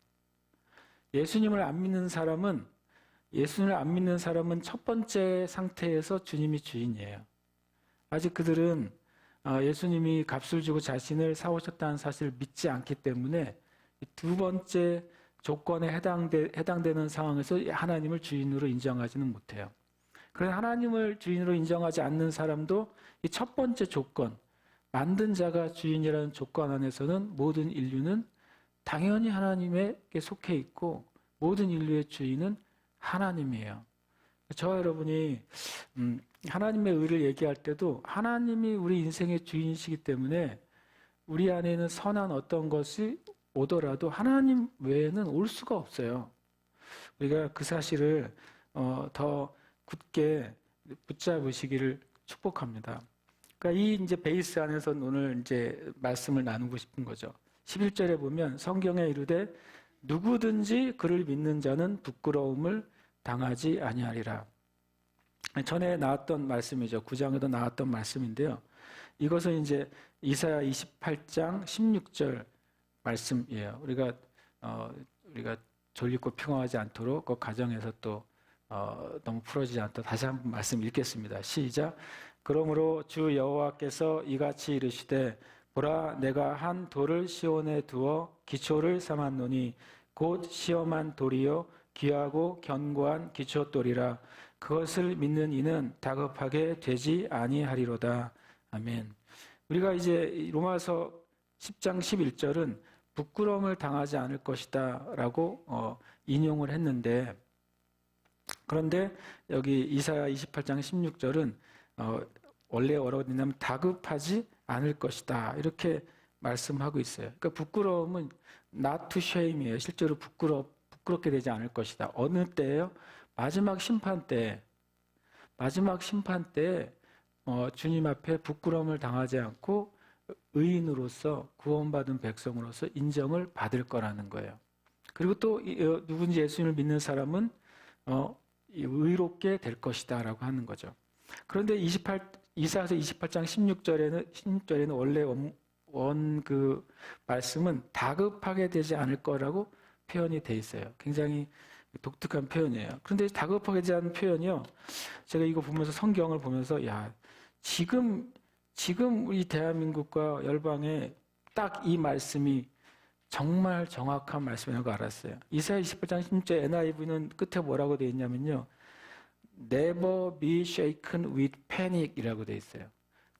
예수님을 안 믿는 사람은 첫 번째 상태에서 주님이 주인이에요. 아직 그들은 예수님이 값을 주고 자신을 사오셨다는 사실을 믿지 않기 때문에 두 번째 조건에 해당되는 상황에서 하나님을 주인으로 인정하지는 못해요. 그래서 하나님을 주인으로 인정하지 않는 사람도 이 첫 번째 조건, 만든 자가 주인이라는 조건 안에서는 모든 인류는 당연히 하나님에게 속해 있고 모든 인류의 주인은 하나님이에요. 저와 여러분이 하나님의 의를 얘기할 때도 하나님이 우리 인생의 주인이시기 때문에 우리 안에는 선한 어떤 것이 오더라도 하나님 외에는 올 수가 없어요. 우리가 그 사실을 더 굳게 붙잡으시기를 축복합니다. 그러니까 이 이제 베이스 안에서 오늘 이제 말씀을 나누고 싶은 거죠. 11절에 보면 성경에 이르되 누구든지 그를 믿는 자는 부끄러움을 당하지 아니하리라. 전에 나왔던 말씀이죠. 9장에도 나왔던 말씀인데요. 이것은 이제 이사야 28장 16절 말씀이에요. 우리가 졸리고 평화하지 않도록 그 가정에서 또 너무 풀어지지 않도록 다시 한번 말씀 읽겠습니다. 시작. 그러므로 주 여호와께서 이같이 이르시되 보라 내가 한 돌을 시온에 두어 기초를 삼았노니 곧 시험한 돌이요 귀하고 견고한 기초돌이라 그것을 믿는 이는 다급하게 되지 아니하리로다. 아멘. 우리가 이제 로마서 10장 11절은 부끄러움을 당하지 않을 것이다 라고 인용을 했는데 그런데 여기 이사야 28장 16절은 원래 어려운 뭐냐면 다급하지 않을 것이다 이렇게 말씀하고 있어요. 그러니까 부끄러움은 not to shame이에요. 실제로 부끄럽게 되지 않을 것이다. 어느 때예요? 마지막 심판 때 주님 앞에 부끄러움을 당하지 않고 의인으로서 구원받은 백성으로서 인정을 받을 거라는 거예요. 그리고 또 누군지 예수님을 믿는 사람은 의롭게 될 것이다 라고 하는 거죠. 그런데 이사야서 28장 16절에는 원래 그 말씀은 다급하게 되지 않을 거라고 표현이 돼 있어요. 굉장히 독특한 표현이에요. 그런데 다급하게 되지 않은 표현이요. 제가 이거 보면서 성경을 보면서 지금 우리 대한민국과 열방에 딱 이 말씀이 정말 정확한 말씀이라는 걸 알았어요. 이사야 28장 16절 NIV는 끝에 뭐라고 되어 있냐면요. Never be shaken with panic 이라고 되어 있어요.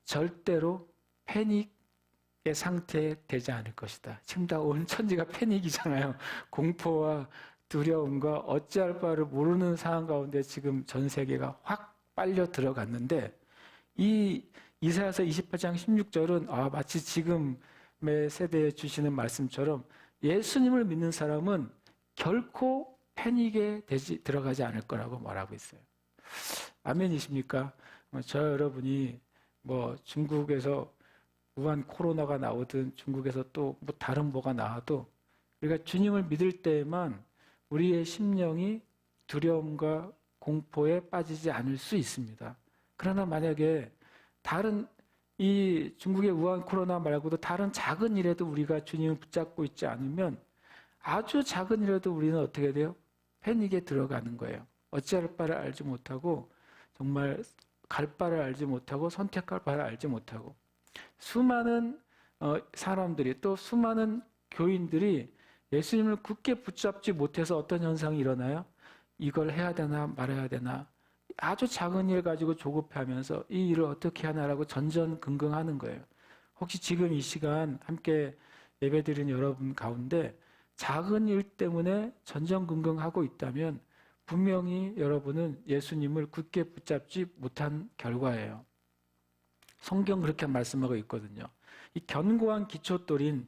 절대로 패닉의 상태에 되지 않을 것이다. 지금 다 온 천지가 패닉이잖아요. 공포와 두려움과 어찌할 바를 모르는 상황 가운데 지금 전 세계가 확 빨려 들어갔는데 이 이사야서 28장 16절은 마치 지금의 세대에 주시는 말씀처럼 예수님을 믿는 사람은 결코 패닉에 들어가지 않을 거라고 말하고 있어요. 아멘이십니까? 저 여러분이 뭐 중국에서 우한 코로나가 나오든 중국에서 또 뭐 다른 뭐가 나와도 우리가 주님을 믿을 때에만 우리의 심령이 두려움과 공포에 빠지지 않을 수 있습니다. 그러나 만약에 다른 이 중국의 우한 코로나 말고도 다른 작은 일에도 우리가 주님을 붙잡고 있지 않으면 아주 작은 일에도 우리는 어떻게 돼요? 패닉에 들어가는 거예요. 어찌할 바를 알지 못하고 정말 갈 바를 알지 못하고 선택할 바를 알지 못하고 수많은 사람들이 또 수많은 교인들이 예수님을 굳게 붙잡지 못해서 어떤 현상이 일어나요? 이걸 해야 되나 말아야 되나 아주 작은 일 가지고 조급해하면서 이 일을 어떻게 하나라고 전전긍긍하는 거예요. 혹시 지금 이 시간 함께 예배드린 여러분 가운데 작은 일 때문에 전전긍긍하고 있다면 분명히 여러분은 예수님을 굳게 붙잡지 못한 결과예요. 성경 그렇게 말씀하고 있거든요. 이 견고한 기초돌인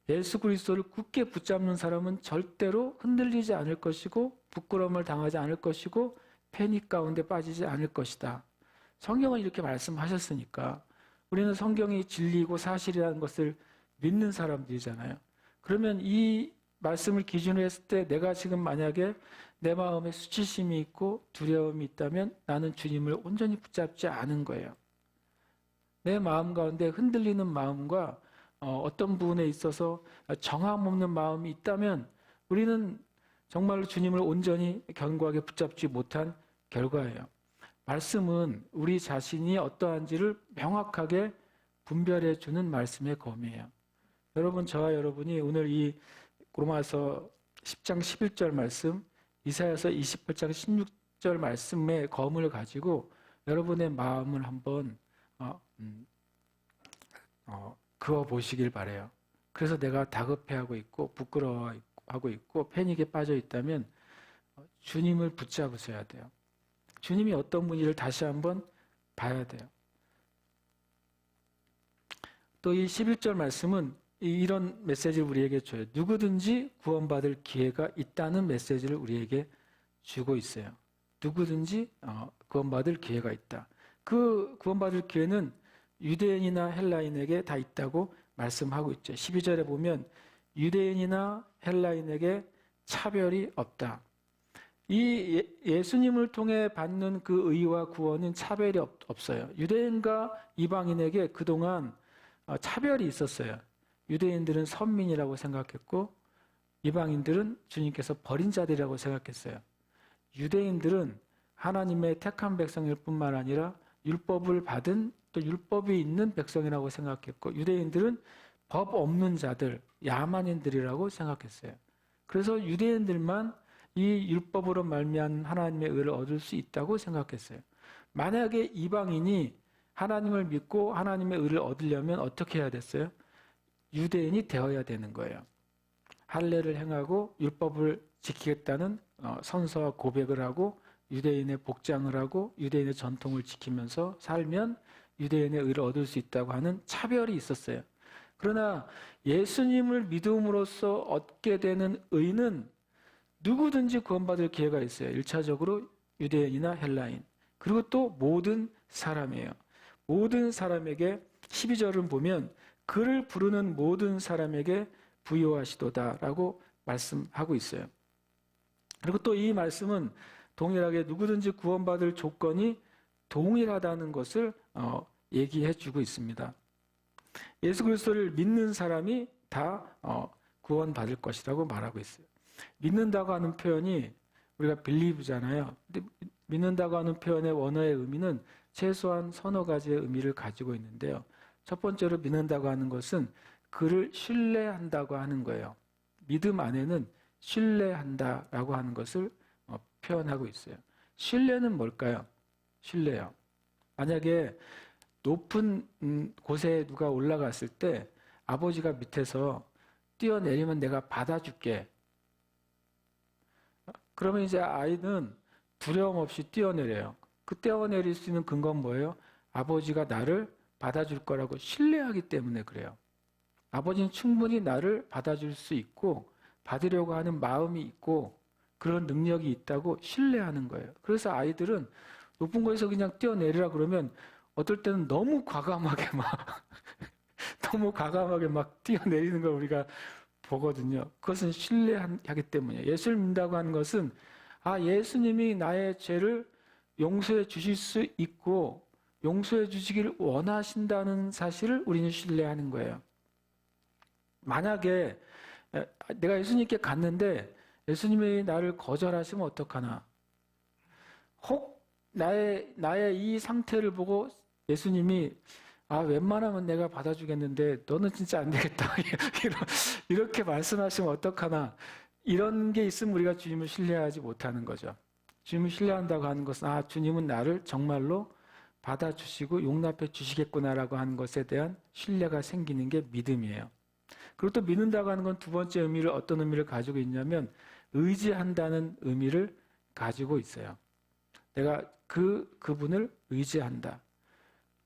예수 그리스도를 굳게 붙잡는 사람은 절대로 흔들리지 않을 것이고 부끄러움을 당하지 않을 것이고 패닉 가운데 빠지지 않을 것이다. 성경은 이렇게 말씀하셨으니까 우리는 성경이 진리이고 사실이라는 것을 믿는 사람들이잖아요. 그러면 이 말씀을 기준으로 했을 때 내가 지금 만약에 내 마음에 수치심이 있고 두려움이 있다면 나는 주님을 온전히 붙잡지 않은 거예요. 내 마음 가운데 흔들리는 마음과 어떤 부분에 있어서 정함 없는 마음이 있다면 우리는 정말로 주님을 온전히 견고하게 붙잡지 못한 결과예요. 말씀은 우리 자신이 어떠한지를 명확하게 분별해 주는 말씀의 검이에요. 여러분, 저와 여러분이 오늘 이 로마서 10장 11절 말씀, 이사야서 28장 16절 말씀의 검을 가지고 여러분의 마음을 한번 그어 보시길 바래요. 그래서 내가 다급해하고 있고 부끄러워하고 있고 패닉에 빠져 있다면 주님을 붙잡으셔야 돼요. 주님이 어떤 분인지를 다시 한번 봐야 돼요. 또 이 11절 말씀은 이런 메시지를 우리에게 줘요. 누구든지 구원받을 기회가 있다는 메시지를 우리에게 주고 있어요. 누구든지 구원받을 기회가 있다. 그 구원받을 기회는 유대인이나 헬라인에게 다 있다고 말씀하고 있죠. 12절에 보면 유대인이나 헬라인에게 차별이 없다. 이 예수님을 통해 받는 그 의와 구원은 차별이 없어요. 유대인과 이방인에게 그동안 차별이 있었어요. 유대인들은 선민이라고 생각했고 이방인들은 주님께서 버린 자들이라고 생각했어요. 유대인들은 하나님의 택한 백성일 뿐만 아니라 율법을 받은 또 율법이 있는 백성이라고 생각했고 유대인들은 법 없는 자들, 야만인들이라고 생각했어요. 그래서 유대인들만 이 율법으로 말미암은 하나님의 의를 얻을 수 있다고 생각했어요. 만약에 이방인이 하나님을 믿고 하나님의 의를 얻으려면 어떻게 해야 됐어요? 유대인이 되어야 되는 거예요. 할례를 행하고 율법을 지키겠다는 선서와 고백을 하고 유대인의 복장을 하고 유대인의 전통을 지키면서 살면 유대인의 의를 얻을 수 있다고 하는 차별이 있었어요. 그러나 예수님을 믿음으로써 얻게 되는 의는 누구든지 구원받을 기회가 있어요. 1차적으로 유대인이나 헬라인 그리고 또 모든 사람이에요. 모든 사람에게 12절을 보면 그를 부르는 모든 사람에게 부요하시도다라고 말씀하고 있어요. 그리고 또 이 말씀은 동일하게 누구든지 구원받을 조건이 동일하다는 것을 얘기해 주고 있습니다. 예수 그리스도를 믿는 사람이 다 구원받을 것이라고 말하고 있어요. 믿는다고 하는 표현이 우리가 believe잖아요. 근데 믿는다고 하는 표현의 원어의 의미는 최소한 서너 가지의 의미를 가지고 있는데요. 첫 번째로 믿는다고 하는 것은 그를 신뢰한다고 하는 거예요. 믿음 안에는 신뢰한다라고 하는 것을 표현하고 있어요. 신뢰는 뭘까요? 신뢰요. 만약에 높은 곳에 누가 올라갔을 때 아버지가 밑에서 뛰어내리면 내가 받아줄게. 그러면 이제 아이는 두려움 없이 뛰어내려요. 그 뛰어내릴 수 있는 근거는 뭐예요? 아버지가 나를 받아줄 거라고 신뢰하기 때문에 그래요. 아버지는 충분히 나를 받아줄 수 있고 받으려고 하는 마음이 있고 그런 능력이 있다고 신뢰하는 거예요. 그래서 아이들은 높은 곳에서 그냥 뛰어내리라 그러면 어떨 때는 너무 과감하게 막 뛰어내리는 걸 우리가 보거든요. 그것은 신뢰하기 때문이에요. 예수를 믿는다고 하는 것은 예수님이 나의 죄를 용서해 주실 수 있고 용서해 주시기를 원하신다는 사실을 우리는 신뢰하는 거예요. 만약에 내가 예수님께 갔는데 예수님이 나를 거절하시면 어떡하나? 혹 나의 이 상태를 보고 예수님이 웬만하면 내가 받아주겠는데 너는 진짜 안 되겠다. 이렇게 말씀하시면 어떡하나? 이런 게 있으면 우리가 주님을 신뢰하지 못하는 거죠. 주님을 신뢰한다고 하는 것은 주님은 나를 정말로 받아주시고 용납해 주시겠구나라고 하는 것에 대한 신뢰가 생기는 게 믿음이에요. 그리고 또 믿는다고 하는 건 두 번째 의미를 어떤 의미를 가지고 있냐면 의지한다는 의미를 가지고 있어요. 내가 그분을 의지한다.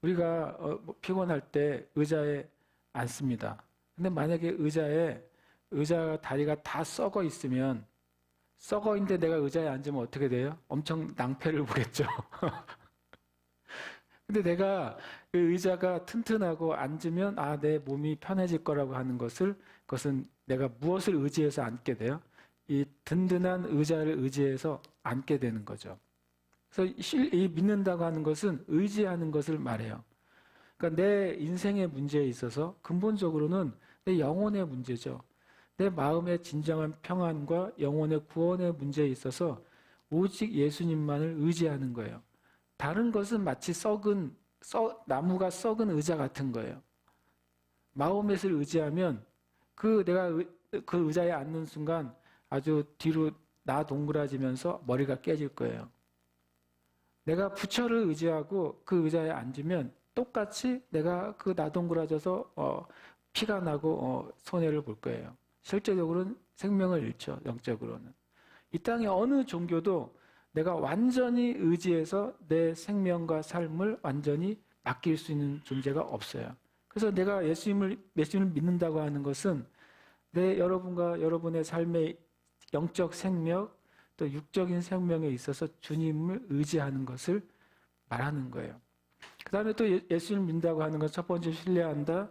우리가 피곤할 때 의자에 앉습니다. 근데 만약에 의자 다리가 다 썩어 있으면 썩어 있는데 내가 의자에 앉으면 어떻게 돼요? 엄청 낭패를 보겠죠. 근데 내가 그 의자가 튼튼하고 앉으면 내 몸이 편해질 거라고 하는 그것은 내가 무엇을 의지해서 앉게 돼요? 이 든든한 의자를 의지해서 앉게 되는 거죠. 그래서 이 믿는다고 하는 것은 의지하는 것을 말해요. 그러니까 내 인생의 문제에 있어서 근본적으로는 내 영혼의 문제죠. 내 마음의 진정한 평안과 영혼의 구원의 문제에 있어서 오직 예수님만을 의지하는 거예요. 다른 것은 마치 나무가 썩은 의자 같은 거예요. 마호멧을 의지하면 내가 그 의자에 앉는 순간 아주 뒤로 동그라지면서 머리가 깨질 거예요. 내가 부처를 의지하고 그 의자에 앉으면 똑같이 내가 나동그라져서 피가 나고 손해를 볼 거예요. 실제적으로는 생명을 잃죠. 영적으로는. 이 땅의 어느 종교도 내가 완전히 의지해서 내 생명과 삶을 완전히 맡길 수 있는 존재가 없어요. 그래서 내가 예수님을 믿는다고 하는 것은 여러분과 여러분의 삶의 영적 생명 또 육적인 생명에 있어서 주님을 의지하는 것을 말하는 거예요. 그 다음에 또 예수님을 믿는다고 하는 건 첫 번째 신뢰한다,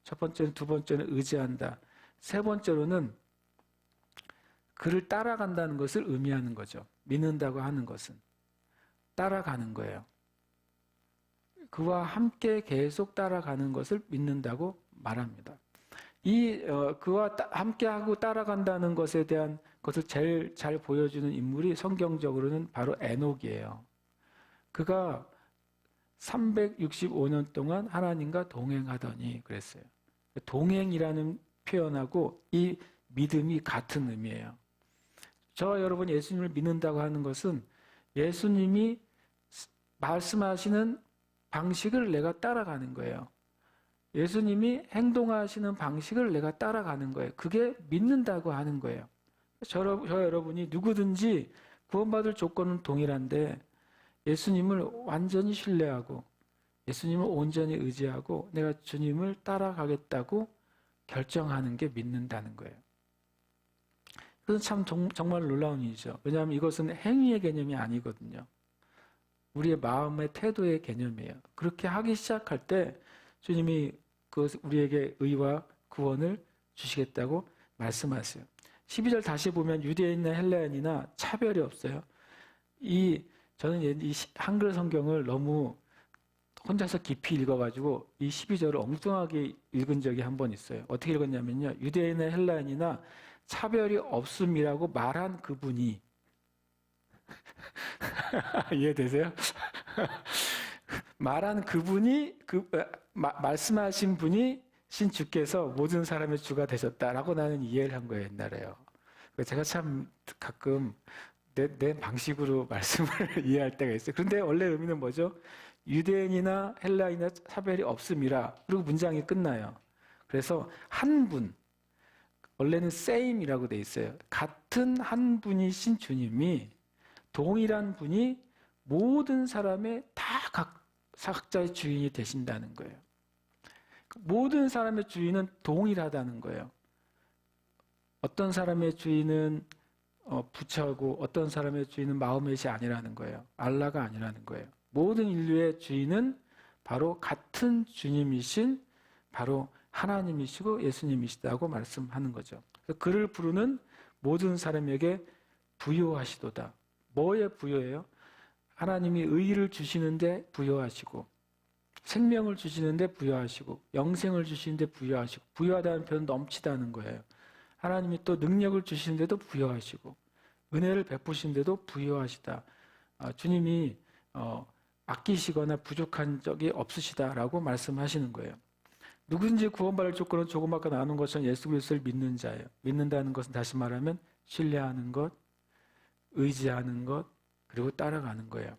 첫 번째는 두 번째는 의지한다, 세 번째로는 그를 따라간다는 것을 의미하는 거죠. 믿는다고 하는 것은 따라가는 거예요. 그와 함께 계속 따라가는 것을 믿는다고 말합니다. 그와 함께하고 따라간다는 것에 대한 것을 제일 잘 보여주는 인물이 성경적으로는 바로 에녹이에요. 그가 365년 동안 하나님과 동행하더니 그랬어요. 동행이라는 표현하고 이 믿음이 같은 의미예요. 저와 여러분 예수님을 믿는다고 하는 것은 예수님이 말씀하시는 방식을 내가 따라가는 거예요. 예수님이 행동하시는 방식을 내가 따라가는 거예요. 그게 믿는다고 하는 거예요. 저 여러분이 누구든지 구원받을 조건은 동일한데 예수님을 완전히 신뢰하고 예수님을 온전히 의지하고 내가 주님을 따라가겠다고 결정하는 게 믿는다는 거예요. 그건 참 정말 놀라운 일이죠. 왜냐하면 이것은 행위의 개념이 아니거든요. 우리의 마음의 태도의 개념이에요. 그렇게 하기 시작할 때 주님이 우리에게 의와 구원을 주시겠다고 말씀하세요. 12절 다시 보면 유대인이나 헬라인이나 차별이 없어요. 저는 이 한글 성경을 너무 혼자서 깊이 읽어가지고 이 12절을 엉뚱하게 읽은 적이 한 번 있어요. 어떻게 읽었냐면요. 유대인이나 헬라인이나 차별이 없음이라고 말한 그분이 이해되세요? 말한 그분이 말씀하신 분이 주께서 모든 사람의 주가 되셨다라고 나는 이해를 한 거예요. 옛날에요. 제가 참 가끔 내 방식으로 말씀을 이해할 때가 있어요. 그런데 원래 의미는 뭐죠? 유대인이나 헬라인이나 차별이 없음이라 그리고 문장이 끝나요. 그래서 한 분, 원래는 same이라고 돼 있어요. 같은 한 분이신 주님이 동일한 분이 모든 사람의 다 각자의 주인이 되신다는 거예요. 모든 사람의 주인은 동일하다는 거예요. 어떤 사람의 주인은 부처고 어떤 사람의 주인은 마호멧이 아니라는 거예요. 알라가 아니라는 거예요. 모든 인류의 주인은 바로 같은 주님이신 바로 하나님이시고 예수님이시다고 말씀하는 거죠. 그를 부르는 모든 사람에게 부요하시도다. 뭐에 부요해요? 하나님이 의를 주시는데 부요하시고 생명을 주시는데 부요하시고 영생을 주시는데 부요하시고 부요하다는 표현은 넘치다는 거예요. 하나님이 또 능력을 주시는데도 부요하시고 은혜를 베푸시는데도 부요하시다. 주님이 아끼시거나 부족한 적이 없으시다라고 말씀하시는 거예요. 누구든지 구원받을 조건은 조금 아까 나눈 것처럼 예수 그리스도를 믿는 자예요. 믿는다는 것은 다시 말하면 신뢰하는 것, 의지하는 것, 그리고 따라가는 거예요.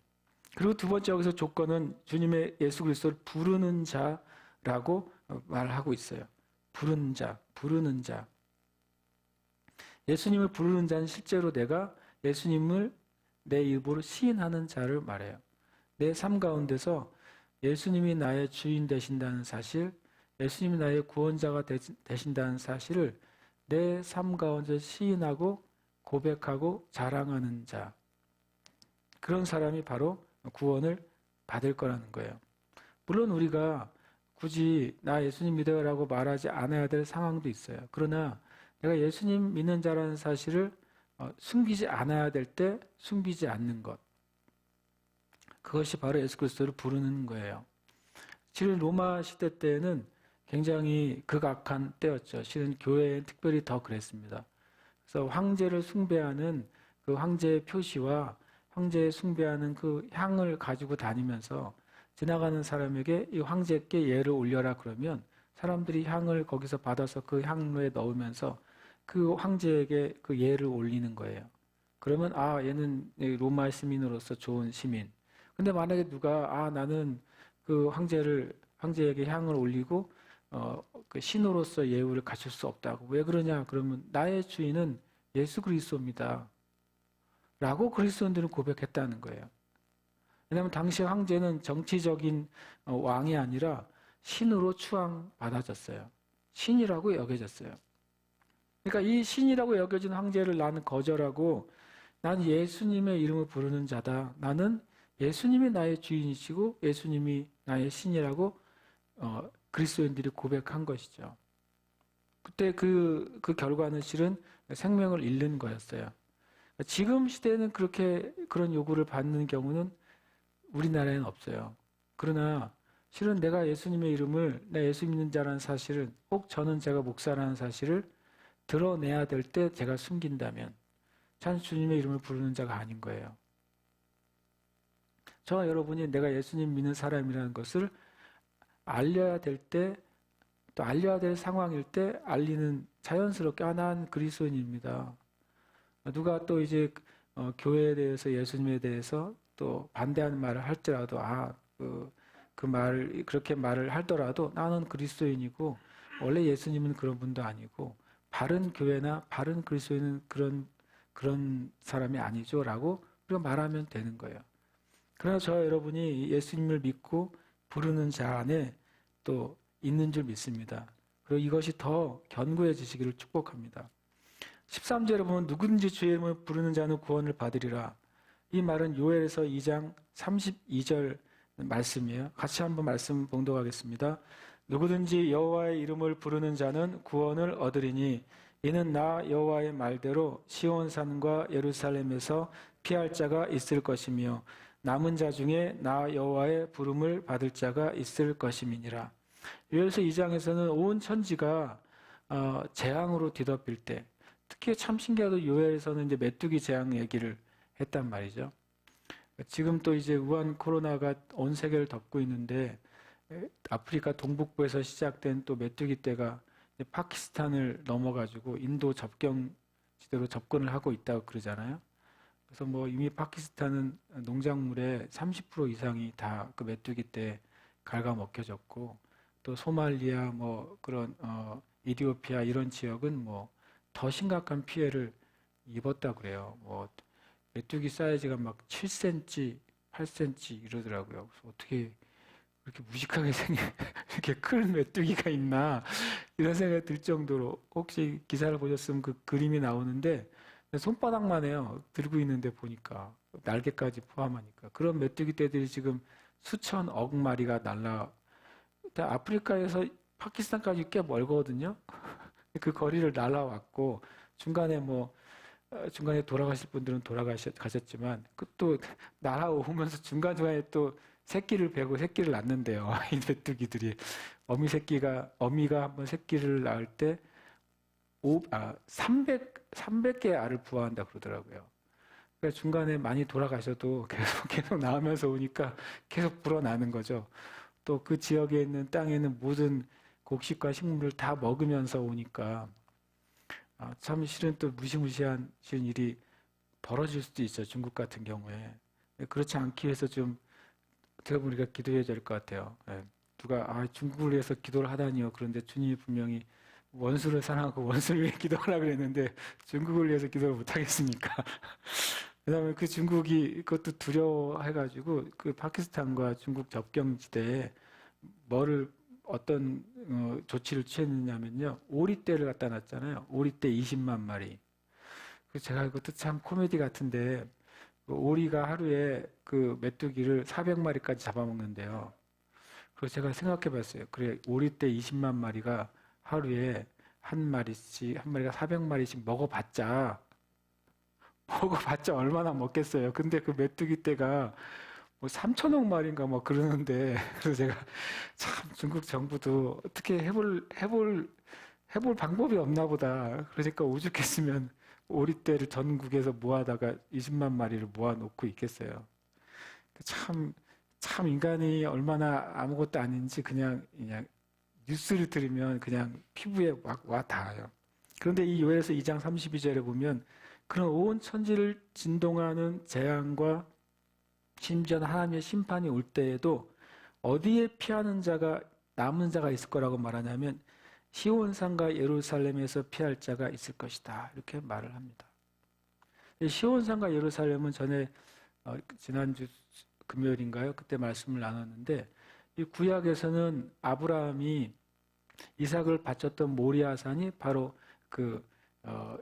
그리고 두 번째 여기서 조건은 주님의 예수 그리스도를 부르는 자라고 말하고 있어요. 부르는 자, 부르는 자. 예수님을 부르는 자는 실제로 내가 예수님을 내 입으로 시인하는 자를 말해요. 내 삶 가운데서 예수님이 나의 주인 되신다는 사실, 예수님이 나의 구원자가 되신다는 사실을 내 삶 가운데 시인하고 고백하고 자랑하는 자. 그런 사람이 바로 구원을 받을 거라는 거예요. 물론 우리가 굳이 나 예수님 믿어요라고 말하지 않아야 될 상황도 있어요. 그러나 내가 예수님 믿는 자라는 사실을 숨기지 않아야 될 때 숨기지 않는 것. 그것이 바로 예수 그리스도를 부르는 거예요. 실은 로마 시대 때에는 굉장히 극악한 때였죠. 실은 교회엔 특별히 더 그랬습니다. 그래서 황제를 숭배하는 그 황제의 표시와 황제에 숭배하는 그 향을 가지고 다니면서 지나가는 사람에게 이 황제께 예를 올려라 그러면 사람들이 향을 거기서 받아서 그 향로에 넣으면서 그 황제에게 그 예를 올리는 거예요. 그러면 얘는 로마 시민으로서 좋은 시민. 근데 만약에 누가 나는 그 황제에게 향을 올리고 그 신으로서 예우를 갖출 수 없다고. 왜 그러냐? 그러면 나의 주인은 예수 그리스도입니다. 라고 그리스도인들은 고백했다는 거예요. 왜냐하면 당시 황제는 정치적인 왕이 아니라 신으로 추앙받아졌어요. 신이라고 여겨졌어요. 그러니까 이 신이라고 여겨진 황제를 나는 거절하고 난 예수님의 이름을 부르는 자다. 나는 예수님이 나의 주인이시고 예수님이 나의 신이라고 그리스도인들이 고백한 것이죠. 그때 그 결과는 실은 생명을 잃는 거였어요. 지금 시대에는 그런 요구를 받는 경우는 우리나라에는 없어요. 그러나 실은 내가 예수님의 이름을 내 예수 믿는 자라는 사실을 꼭 저는 제가 목사라는 사실을 드러내야 될 때 제가 숨긴다면 참 주님의 이름을 부르는 자가 아닌 거예요. 저와 여러분이 내가 예수님 믿는 사람이라는 것을 알려야 될 때, 또 알려야 될 상황일 때 알리는 자연스럽게 난 그리스도인입니다. 누가 또 이제 교회에 대해서 예수님에 대해서 또 반대하는 말을 할지라도 그렇게 말을 하더라도 나는 그리스도인이고 원래 예수님은 그런 분도 아니고 바른 교회나 바른 그리스도인은 그런 사람이 아니죠라고 우리가 말하면 되는 거예요. 그러나 저와 여러분이 예수님을 믿고 부르는 자 안에 또 있는 줄 믿습니다. 그리고 이것이 더 견고해지시기를 축복합니다. 13절에 보면 누구든지 주의 이름을 부르는 자는 구원을 받으리라. 이 말은 요엘에서 2장 32절 말씀이에요. 같이 한번 말씀 봉독하겠습니다. 누구든지 여호와의 이름을 부르는 자는 구원을 얻으리니 이는 나 여호와의 말대로 시온산과 예루살렘에서 피할 자가 있을 것이며 남은 자 중에 나 여호와의 부름을 받을 자가 있을 것임이니라. 요엘서 2장에서는 온 천지가 재앙으로 뒤덮일 때, 특히 참 신기하게도 요엘에서는 이제 메뚜기 재앙 얘기를 했단 말이죠. 지금 또 이제 우한 코로나가 온 세계를 덮고 있는데 아프리카 동북부에서 시작된 또 메뚜기 떼가 파키스탄을 넘어가지고 인도 접경 지대로 접근을 하고 있다고 그러잖아요. 그래서 뭐 이미 파키스탄은 농작물의 30% 이상이 다 그 메뚜기 떼 갉아먹혀졌고 또 소말리아 뭐 그런 이디오피아 이런 지역은 뭐 더 심각한 피해를 입었다 그래요. 뭐 메뚜기 사이즈가 막 7cm, 8cm 이러더라고요. 그래서 어떻게 이렇게 무식하게 이렇게 큰 메뚜기가 있나 이런 생각이 들 정도로 혹시 기사를 보셨으면 그 그림이 나오는데 손바닥만 해요. 들고 있는데 보니까 날개까지 포함하니까 그런 메뚜기 떼들이 지금 수천억 마리가 아프리카에서 파키스탄까지 꽤 멀거든요. 그 거리를 날아왔고 중간에 돌아가실 분들은 돌아가셨지만 그 또 날아오면서 중간중간에 또 새끼를 베고 새끼를 낳는데요. 이 메뚜기들이 어미가 한번 새끼를 낳을 때 300개의 알을 부화한다 그러더라고요. 그러니까 중간에 많이 돌아가셔도 계속 나오면서 오니까 계속 불어나는 거죠. 또 그 지역에 있는 땅에 있는 모든 곡식과 식물을 다 먹으면서 오니까 참 실은 또 무시무시한 일이 벌어질 수도 있어요. 중국 같은 경우에. 그렇지 않기 위해서 좀 어떻게 보면 우리가 기도해야 될 것 같아요. 누가 중국을 위해서 기도를 하다니요. 그런데 주님이 분명히 원수를 사랑하고 원수를 위해 기도하라 그랬는데 중국을 위해서 기도를 못 하겠습니까? 그다음에 그 중국이 그것도 두려워해가지고 그 파키스탄과 중국 접경지대에 어떤 조치를 취했느냐면요. 오리떼를 갖다 놨잖아요. 오리떼 20만 마리. 그래서 제가 이것도 참 코미디 같은데 그 오리가 하루에 그 메뚜기를 400마리까지 잡아먹는데요. 그래서 제가 생각해 봤어요. 그래, 오리떼 20만 마리가 하루에 한 마리가 400마리씩 먹어봤자 얼마나 먹겠어요. 근데 그 메뚜기 떼가 뭐 3천억 마리인가 뭐 그러는데, 그래서 제가 참 중국 정부도 어떻게 해볼 방법이 없나 보다. 그러니까 오죽했으면 오리떼를 전국에서 모아다가 20만 마리를 모아놓고 있겠어요. 참 인간이 얼마나 아무것도 아닌지 그냥 뉴스를 들으면 그냥 피부에 막 와 닿아요. 그런데 이 요엘서 2장 32절에 보면 그런 온 천지를 진동하는 재앙과 심지어 하나님의 심판이 올 때에도 어디에 남은 자가 있을 거라고 말하냐면 시온산과 예루살렘에서 피할 자가 있을 것이다. 이렇게 말을 합니다. 시온산과 예루살렘은 전에 지난주 금요일인가요? 그때 말씀을 나눴는데 이 구약에서는 아브라함이 이삭을 바쳤던 모리아산이 바로 그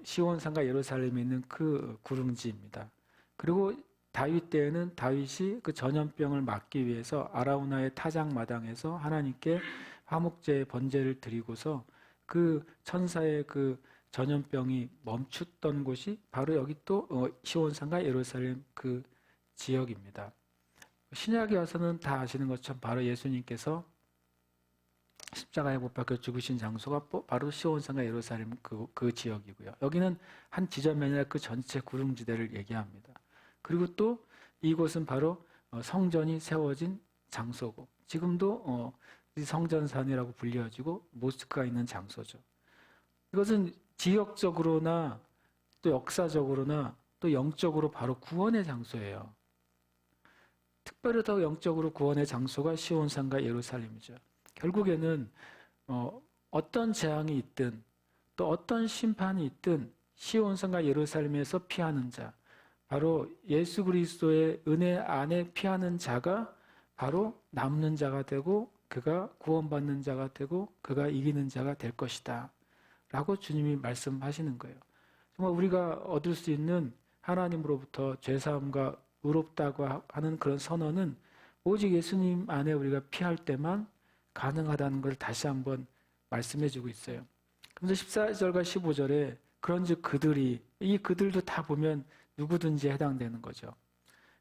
시온산과 예루살렘에 있는 그 구릉지입니다. 그리고 다윗 때에는 다윗이 그 전염병을 막기 위해서 아라우나의 타작마당에서 하나님께 화목제의 번제를 드리고서 그 천사의 그 전염병이 멈췄던 곳이 바로 여기 또 시온산과 예루살렘 그 지역입니다. 신약에 와서는 다 아시는 것처럼 바로 예수님께서 십자가에 못 박혀 죽으신 장소가 바로 시온산과 예루살렘 그 지역이고요. 여기는 한 지점이 아니라 그 전체 구릉지대를 얘기합니다. 그리고 또 이곳은 바로 성전이 세워진 장소고 지금도 성전산이라고 불려지고 모스크가 있는 장소죠. 이것은 지역적으로나 또 역사적으로나 또 영적으로 바로 구원의 장소예요. 특별히 더 영적으로 구원의 장소가 시온산과 예루살렘이죠. 결국에는 어떤 재앙이 있든 또 어떤 심판이 있든 시온산과 예루살렘에서 피하는 자, 바로 예수 그리스도의 은혜 안에 피하는 자가 바로 남는 자가 되고 그가 구원받는 자가 되고 그가 이기는 자가 될 것이다 라고 주님이 말씀하시는 거예요. 정말 우리가 얻을 수 있는 하나님으로부터 죄사함과 의롭다고 하는 그런 선언은 오직 예수님 안에 우리가 피할 때만 가능하다는 걸 다시 한번 말씀해 주고 있어요. 그래서 14절과 15절에 그런즉 이 그들도 다 보면 누구든지 해당되는 거죠.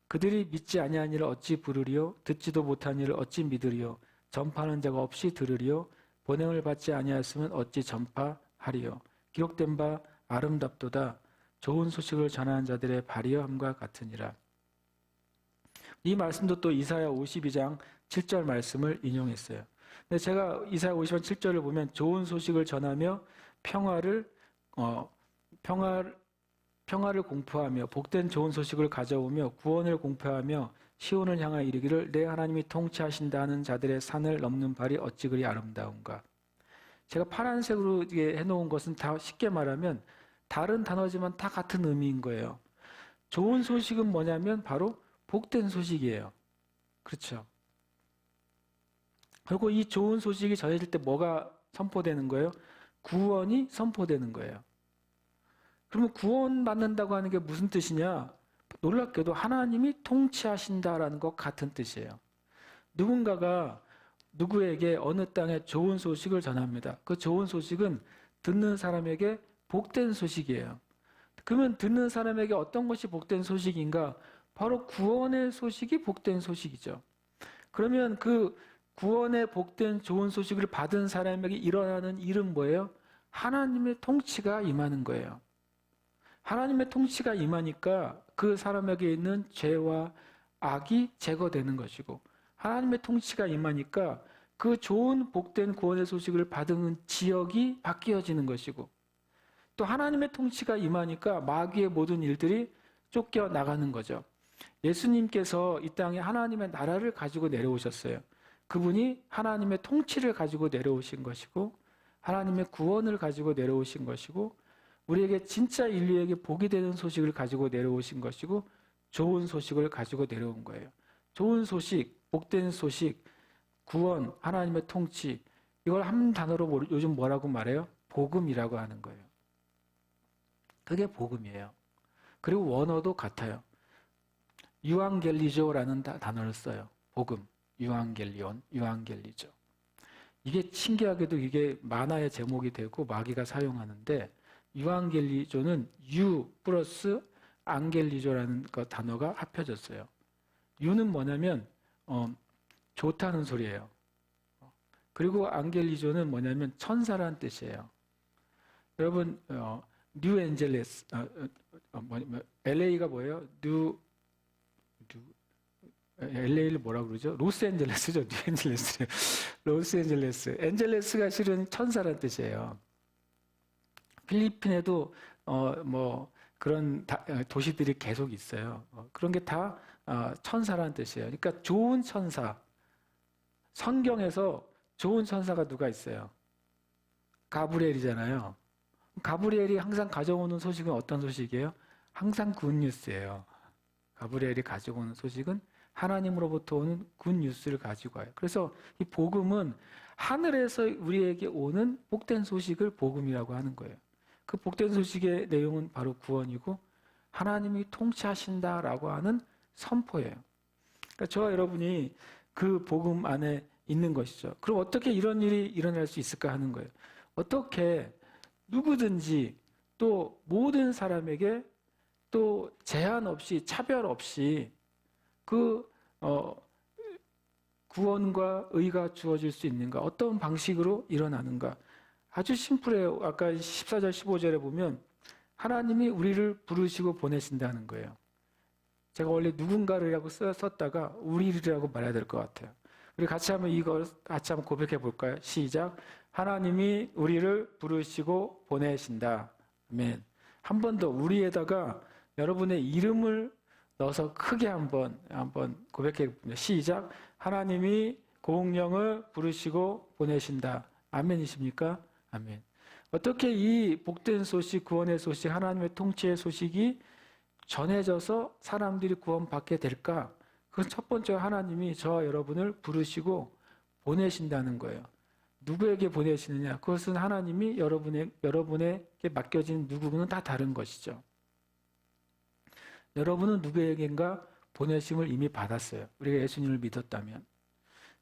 그들이 믿지 아니한 일을 어찌 부르리요? 듣지도 못한 일을 어찌 믿으리요? 전파하는 자가 없이 들으리요? 본행을 받지 아니하였으면 어찌 전파하리요? 기록된 바 아름답도다. 좋은 소식을 전하는 자들의 발이여함과 같으니라. 이 말씀도 또 이사야 52장 7절 말씀을 인용했어요. 근데 제가 이사야 50장 7절을 보면 좋은 소식을 전하며 평화를 공포하며 복된 좋은 소식을 가져오며 구원을 공포하며 시온을 향하여 이르기를 내 하나님이 통치하신다 하는 자들의 산을 넘는 발이 어찌 그리 아름다운가. 제가 파란색으로 해놓은 것은 다 쉽게 말하면 다른 단어지만 다 같은 의미인 거예요. 좋은 소식은 뭐냐면 바로 복된 소식이에요. 그렇죠? 그리고 이 좋은 소식이 전해질 때 뭐가 선포되는 거예요? 구원이 선포되는 거예요. 그러면 구원받는다고 하는 게 무슨 뜻이냐? 놀랍게도 하나님이 통치하신다라는 것 같은 뜻이에요. 누군가가 누구에게 어느 땅에 좋은 소식을 전합니다. 그 좋은 소식은 듣는 사람에게 복된 소식이에요. 그러면 듣는 사람에게 어떤 것이 복된 소식인가? 바로 구원의 소식이 복된 소식이죠. 그러면 그 구원의 복된 좋은 소식을 받은 사람에게 일어나는 일은 뭐예요? 하나님의 통치가 임하는 거예요. 하나님의 통치가 임하니까 그 사람에게 있는 죄와 악이 제거되는 것이고 하나님의 통치가 임하니까 그 좋은 복된 구원의 소식을 받은 지역이 바뀌어지는 것이고 또 하나님의 통치가 임하니까 마귀의 모든 일들이 쫓겨나가는 거죠. 예수님께서 이 땅에 하나님의 나라를 가지고 내려오셨어요. 그분이 하나님의 통치를 가지고 내려오신 것이고 하나님의 구원을 가지고 내려오신 것이고 우리에게 진짜 인류에게 복이 되는 소식을 가지고 내려오신 것이고 좋은 소식을 가지고 내려온 거예요. 좋은 소식, 복된 소식, 구원, 하나님의 통치 이걸 한 단어로 요즘 뭐라고 말해요? 복음이라고 하는 거예요. 그게 복음이에요. 그리고 원어도 같아요. 유앙겔리조라는 단어를 써요. 복음, 유앙겔리온, 유앙겔리조. 이게 신기하게도 이게 만화의 제목이 되고 마귀가 사용하는데 유앙겔리조는 유 플러스 앙겔리조라는 그 단어가 합쳐졌어요. 유는 뭐냐면 좋다는 소리예요. 그리고 앙겔리조는 뭐냐면 천사라는 뜻이에요. 여러분 뉴엔젤레스 LA가 뭐예요? LA를 뭐라고 그러죠? 로스앤젤레스죠. 뉴엔젤레스. 로스앤젤레스. 엔젤레스가 실은 천사라는 뜻이에요. 필리핀에도 그런 도시들이 계속 있어요. 그런 게 다 천사라는 뜻이에요. 그러니까 좋은 천사. 성경에서 좋은 천사가 누가 있어요? 가브리엘이잖아요. 가브리엘이 항상 가져오는 소식은 어떤 소식이에요? 항상 굿뉴스예요. 가브리엘이 가지고 오는 소식은 하나님으로부터 오는 굿뉴스를 가지고 와요. 그래서 이 복음은 하늘에서 우리에게 오는 복된 소식을 복음이라고 하는 거예요. 그 복된 소식의 내용은 바로 구원이고 하나님이 통치하신다라고 하는 선포예요. 그러니까 저와 여러분이 그 복음 안에 있는 것이죠. 그럼 어떻게 이런 일이 일어날 수 있을까 하는 거예요. 어떻게 누구든지 또 모든 사람에게 또 제한 없이 차별 없이 그 구원과 의가 주어질 수 있는가? 어떤 방식으로 일어나는가? 아주 심플해요. 아까 14절 15절에 보면 하나님이 우리를 부르시고 보내신다는 거예요. 제가 원래 누군가를라고 썼다가 우리라고 말해야 될 것 같아요. 우리 같이 한번 이걸 같이 한번 고백해 볼까요? 시작. 하나님이 우리를 부르시고 보내신다. 아멘. 한 번 더 우리에다가 여러분의 이름을 넣어서 크게 한번 고백해 봅니다. 시작. 하나님이 공령을 부르시고 보내신다. 아멘이십니까? 아멘. 어떻게 이 복된 소식, 구원의 소식, 하나님의 통치의 소식이 전해져서 사람들이 구원받게 될까? 그건 첫 번째 하나님이 저와 여러분을 부르시고 보내신다는 거예요. 누구에게 보내시느냐? 그것은 하나님이 여러분에게 맡겨진 누구는 다 다른 것이죠. 여러분은 누구에게인가 보내심을 이미 받았어요. 우리가 예수님을 믿었다면.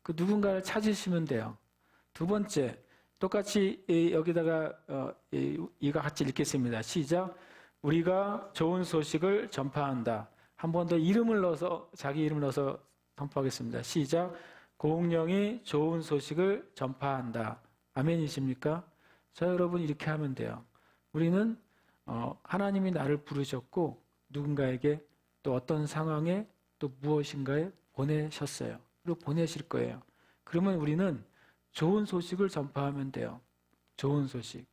그 누군가를 찾으시면 돼요. 두 번째, 똑같이 여기다가 이거 같이 읽겠습니다. 시작. 우리가 좋은 소식을 전파한다. 한 번 더 이름을 넣어서 자기 이름을 넣어서 선포하겠습니다. 시작. 공령이 좋은 소식을 전파한다. 아멘이십니까? 자, 여러분 이렇게 하면 돼요. 우리는 하나님이 나를 부르셨고 누군가에게 또 어떤 상황에 또 무엇인가에 보내셨어요. 그리고 보내실 거예요. 그러면 우리는 좋은 소식을 전파하면 돼요. 좋은 소식.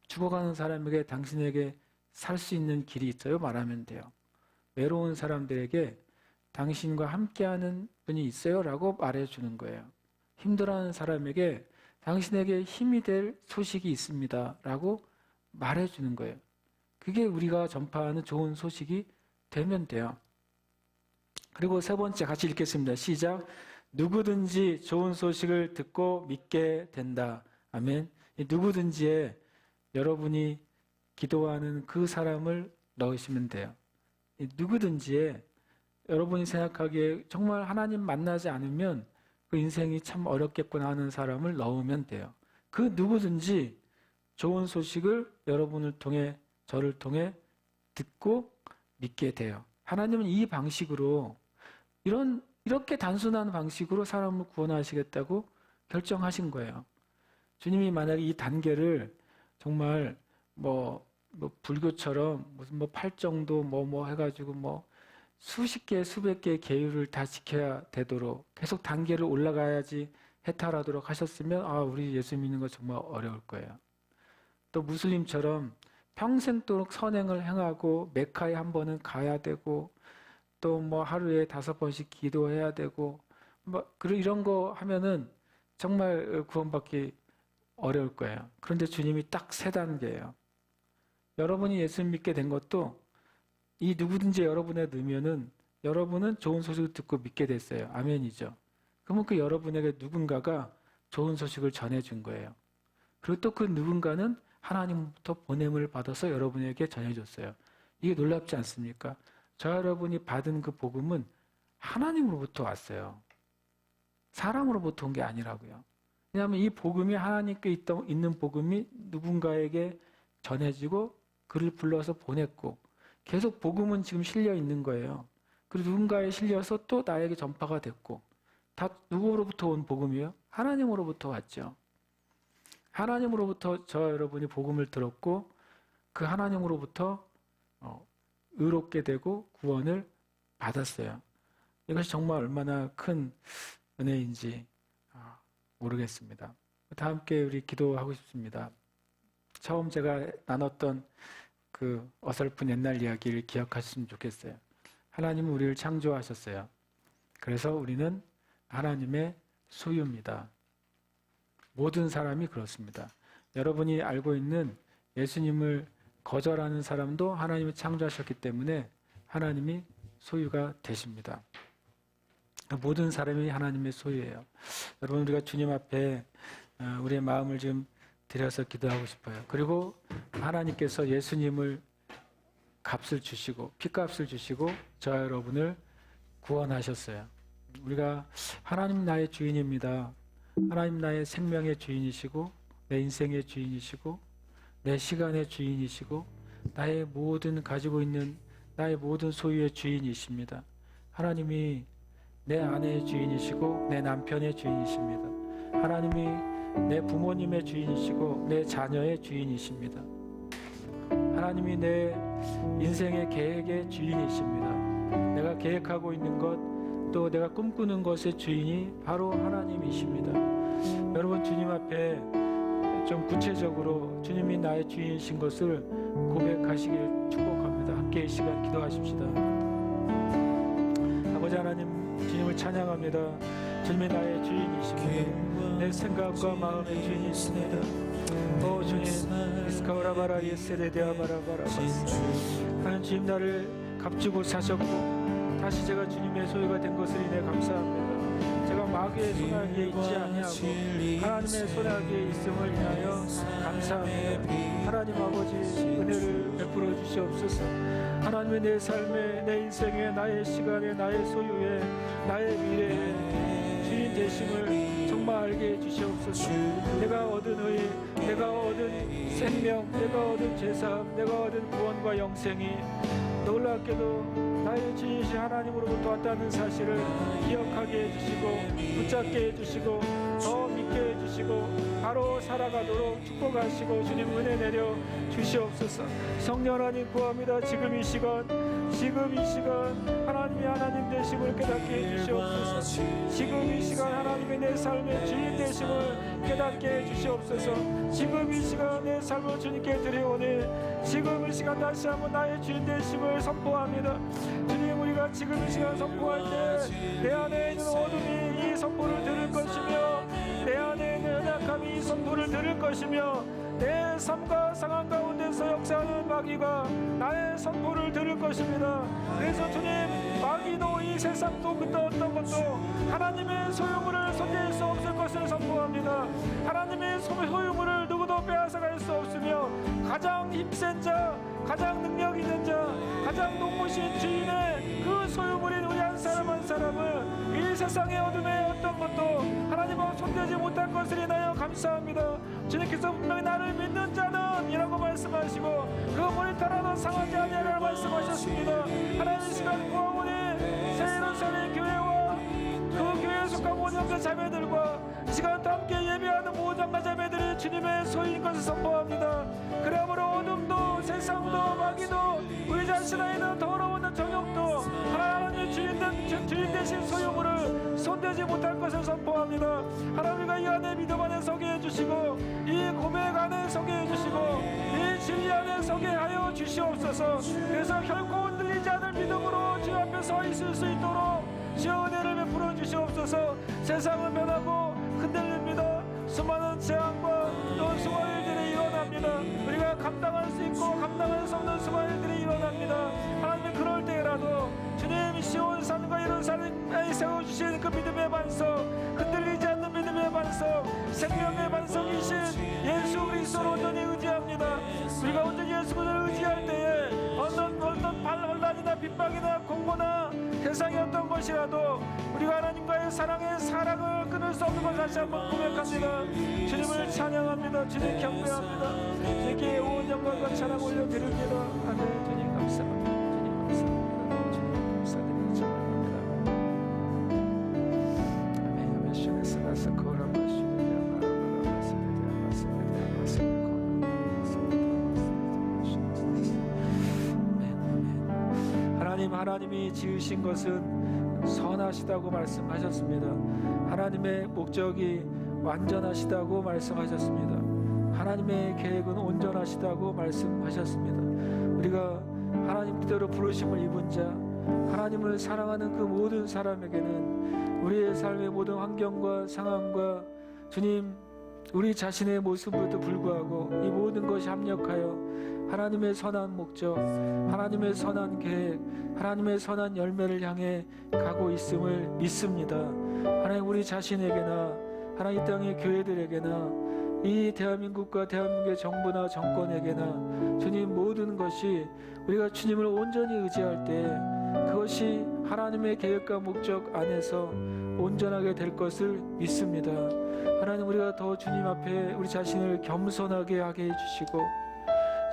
죽어가는 사람에게 당신에게 살 수 있는 길이 있어요? 말하면 돼요. 외로운 사람들에게 당신과 함께하는 분이 있어요? 라고 말해주는 거예요. 힘들어하는 사람에게 당신에게 힘이 될 소식이 있습니다. 라고 말해주는 거예요. 그게 우리가 전파하는 좋은 소식이 되면 돼요. 그리고 세 번째 같이 읽겠습니다. 시작. 누구든지 좋은 소식을 듣고 믿게 된다. 아멘. 누구든지에 여러분이 기도하는 그 사람을 넣으시면 돼요. 누구든지에 여러분이 생각하기에 정말 하나님 만나지 않으면 그 인생이 참 어렵겠구나 하는 사람을 넣으면 돼요. 그 누구든지 좋은 소식을 여러분을 통해 저를 통해 듣고 믿게 돼요. 하나님은 이 방식으로 이렇게 단순한 방식으로 사람을 구원하시겠다고 결정하신 거예요. 주님이 만약에 이 단계를 정말 불교처럼 무슨 팔정도 해가지고 수십 개, 수백 개의 계율을 다 지켜야 되도록 계속 단계를 올라가야지 해탈하도록 하셨으면 우리 예수 믿는 거 정말 어려울 거예요. 또 무슬림처럼 평생도록 선행을 행하고 메카에 한 번은 가야 되고 또 뭐 하루에 5번씩 기도해야 되고 뭐 이런 거 하면은 정말 구원받기 어려울 거예요. 그런데 주님이 딱 3단계예요. 여러분이 예수 믿게 된 것도 이 누구든지 여러분에 넣으면은 여러분은 좋은 소식을 듣고 믿게 됐어요. 아멘이죠. 그러면 그 여러분에게 누군가가 좋은 소식을 전해준 거예요. 그리고 또 그 누군가는 하나님부터 보냄을 받아서 여러분에게 전해줬어요. 이게 놀랍지 않습니까? 저 여러분이 받은 그 복음은 하나님으로부터 왔어요. 사람으로부터 온 게 아니라고요. 왜냐하면 이 복음이 하나님께 있는 복음이 누군가에게 전해지고 그를 불러서 보냈고 계속 복음은 지금 실려 있는 거예요. 그리고 누군가에 실려서 또 나에게 전파가 됐고 다 누구로부터 온 복음이에요? 하나님으로부터 왔죠. 하나님으로부터 저 여러분이 복음을 들었고 그 하나님으로부터 의롭게 되고 구원을 받았어요. 이것이 정말 얼마나 큰 은혜인지 모르겠습니다. 다 함께 우리 기도하고 싶습니다. 처음 제가 나눴던 그 어설픈 옛날 이야기를 기억하셨으면 좋겠어요. 하나님은 우리를 창조하셨어요. 그래서 우리는 하나님의 소유입니다. 모든 사람이 그렇습니다. 여러분이 알고 있는 예수님을 거절하는 사람도 하나님이 창조하셨기 때문에 하나님이 소유가 되십니다. 모든 사람이 하나님의 소유예요. 여러분 우리가 주님 앞에 우리의 마음을 좀 드려서 기도하고 싶어요. 그리고 하나님께서 예수님을 값을 주시고 피값을 주시고 저와 여러분을 구원하셨어요. 우리가 하나님 나의 주인입니다. 하나님 나의 생명의 주인이시고 내 인생의 주인이시고 내 시간의 주인이시고 나의 모든 가지고 있는 나의 모든 소유의 주인이십니다. 하나님이 내 아내의 주인이시고 내 남편의 주인이십니다. 하나님이 내 부모님의 주인이시고 내 자녀의 주인이십니다. 하나님이 내 인생의 계획의 주인이십니다. 내가 계획하고 있는 것, 또 내가 꿈꾸는 것의 주인이 바로 하나님이십니다. 여러분 주님 앞에 좀 구체적으로 주님이 나의 주인이신 것을 고백하시길 축복합니다. 함께 이 시간 기도하십시다. 아버지 하나님 주님을 찬양합니다. 주님이 나의 주인이십니다. 내 생각과 마음의 주인이십니다. 오 주님 이스카오라바라 예세레데아바라바라바스 하나님 주님 나를 값주고 사셨고 다시 제가 주님의 소유가 된 것을 인해 감사합니다. 제가 마귀의 손아귀에 있지 아니하고 하나님의 손아귀에 있음을 인하여 감사합니다. 하나님 아버지 은혜를 베풀어 주시옵소서. 하나님의 내 삶에 내 인생에 나의 시간에 나의 소유에 나의 미래에 주인 되심을 정말 알게 해주시옵소서. 내가 얻은 의, 내가 얻은 생명, 내가 얻은 죄사함, 내가 얻은 구원과 영생이 놀랍게도 나의 주인이신 하나님으로부터 왔다는 사실을 기억하게 해주시고 붙잡게 해주시고 더 믿게 해주시고 바로 살아가도록 축복하시고 주님 은혜 내려 주시옵소서. 성령 하나님 구합니다. 지금 이 시간 하나님이 하나님 되심을 깨닫게 해주시옵소서. 지금 이 시간 하나님의 내 삶의 주인 되심을 깨닫게 해주시옵소서. 지금 이 시간 내 삶을 주님께 드려오니 지금 이 시간 다시 한번 나의 주인 되심을 선포합니다. 주님 우리가 지금 이 시간 선포할 때 내 안에 있는 어둠이 이 선포를 들을 것이며 내 안에 있는 연약함이 이 선포를 들을 것이며 내 삶과 상황 가운데서 역사하는 마귀가 나의 선포를 들을 것입니다. 그래서 주님 마귀도 이 세상도 그때 어떤 것도 하나님의 소유물을 손댈 수 없을 것을 선포합니다. 하나님의 소유물을 누구도 빼앗아갈 수 없으며 가장 힘센 자, 가장 능력 있는 자, 가장 높으신 주인의 그 소유물인 우리 한 사람 한 사람을 이 세상의 어둠의 어떤 것도 하나님은 손대지 못할 것을 인하여 감사합니다. 주님께서 분명히 나를 믿는 자는 이라고 말씀하시고 그 모니터라도 상하지 아니하리라 말씀하셨습니다. 하나님 시간 구하오니 새 예루살렘 교회와 그 교회에 속한 모든 자매들과 이 시간 함께 예배하는 모든 자매들이 주님의 소유인 것을 선포합니다. 그러므로 어둠도 세상도 마귀도 우리 자신 안에는 더러운 정욕도 하나님의 주인 되신 소유물을 손대지 못할 것을 선포합니다. 하나님과 이 안에 믿음 안에 서게 해주시고 이 고백 안에 서게 해주시고 이 진리 안에 서게 하여 주시옵소서. 그래서 결코 흔들리지 않을 믿음으로 주 앞에 앞에 서 있을 수 있도록 주여 은혜를 베풀어 주시옵소서. 세상은 변하고 흔들립니다. 수많은 재앙과 또 수많은 일들이 일어납니다. 우리가 감당할 수 있고 감당할 수 없는 수많은 일들이 일어납니다. 하나님, 그럴 때라도 주님 시온산과 예루살렘에 세워주신 그 믿음의 반석, 흔들리지 않는 믿음의 반석, 생명의 반석이신 예수 그리스도를 온전히 의지합니다. 우리가 온전히 예수 그리스도를 의지할 때에 어떤 환란이나 핍박이나 공고나 세상의 어떤 것이라도 우리가 하나님과의 사랑을 끊을 수 없는 걸 다시 한번 고백합니다. 주님을 찬양합니다. 주님 경배합니다. 주님께 온 영광과 찬양 올려드립니다. 아멘. 주님 감사합니다. 주님 감사합니다. 주님 감사드립니다. 찬양합니다. 아멘. 하나님이 지으신 것은 선하시다고 말씀하셨습니다. 하나님의 목적이 완전하시다고 말씀하셨습니다. 하나님의 계획은 온전하시다고 말씀하셨습니다. 우리가 하나님 뜻대로 부르심을 입은 자, 하나님을 사랑하는 그 모든 사람에게는 우리의 삶의 모든 환경과 상황과 주님 우리 자신의 모습에도 불구하고 이 모든 것이 합력하여 하나님의 선한 목적, 하나님의 선한 계획, 하나님의 선한 열매를 향해 가고 있음을 믿습니다. 하나님, 우리 자신에게나 하나님 이 땅의 교회들에게나 이 대한민국과 대한민국의 정부나 정권에게나 주님 모든 것이 우리가 주님을 온전히 의지할 때 그것이 하나님의 계획과 목적 안에서 온전하게 될 것을 믿습니다. 하나님, 우리가 더 주님 앞에 우리 자신을 겸손하게 하게 해주시고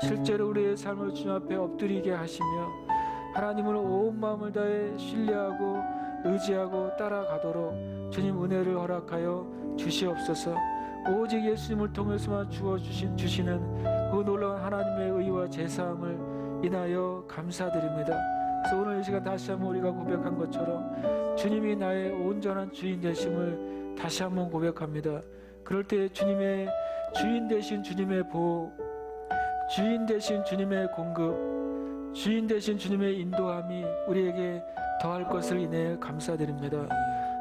실제로 우리의 삶을 주님 앞에 엎드리게 하시며 하나님을 온 마음을 다해 신뢰하고 의지하고 따라가도록 주님 은혜를 허락하여 주시옵소서. 오직 예수님을 통해서만 주시는 그 놀라운 하나님의 의와 제사함을 인하여 감사드립니다. 그래서 오늘 이 시간 다시 한번 우리가 고백한 것처럼 주님이 나의 온전한 주인 되심을 다시 한번 고백합니다. 그럴 때 주님의 주인 되신 주님의 보호, 주인 되신 주님의 공급, 주인 되신 주님의 인도함이 우리에게 더할 것을 인해 감사드립니다.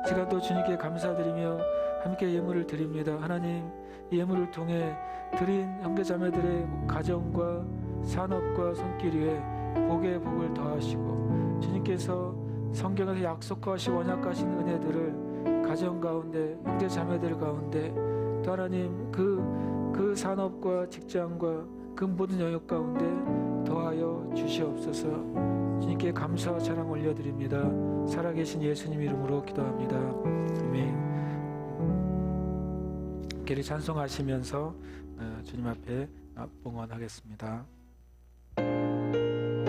시간도 주님께 감사드리며 함께 예물을 드립니다. 하나님, 이 예물을 통해 드린 형제자매들의 가정과 산업과 손길 위에 복의 복을 더하시고 주님께서 성경에서 약속하시고 언약하신 은혜들을 가정 가운데 형제자매들 가운데 또 하나님 그 산업과 직장과 그 모든 영역 가운데 더하여 주시옵소서. 주님께 감사와 찬양 올려드립니다. 살아계신 예수님 이름으로 기도합니다. 아멘. 함께 찬송하시면서 주님 앞에 봉헌하겠습니다.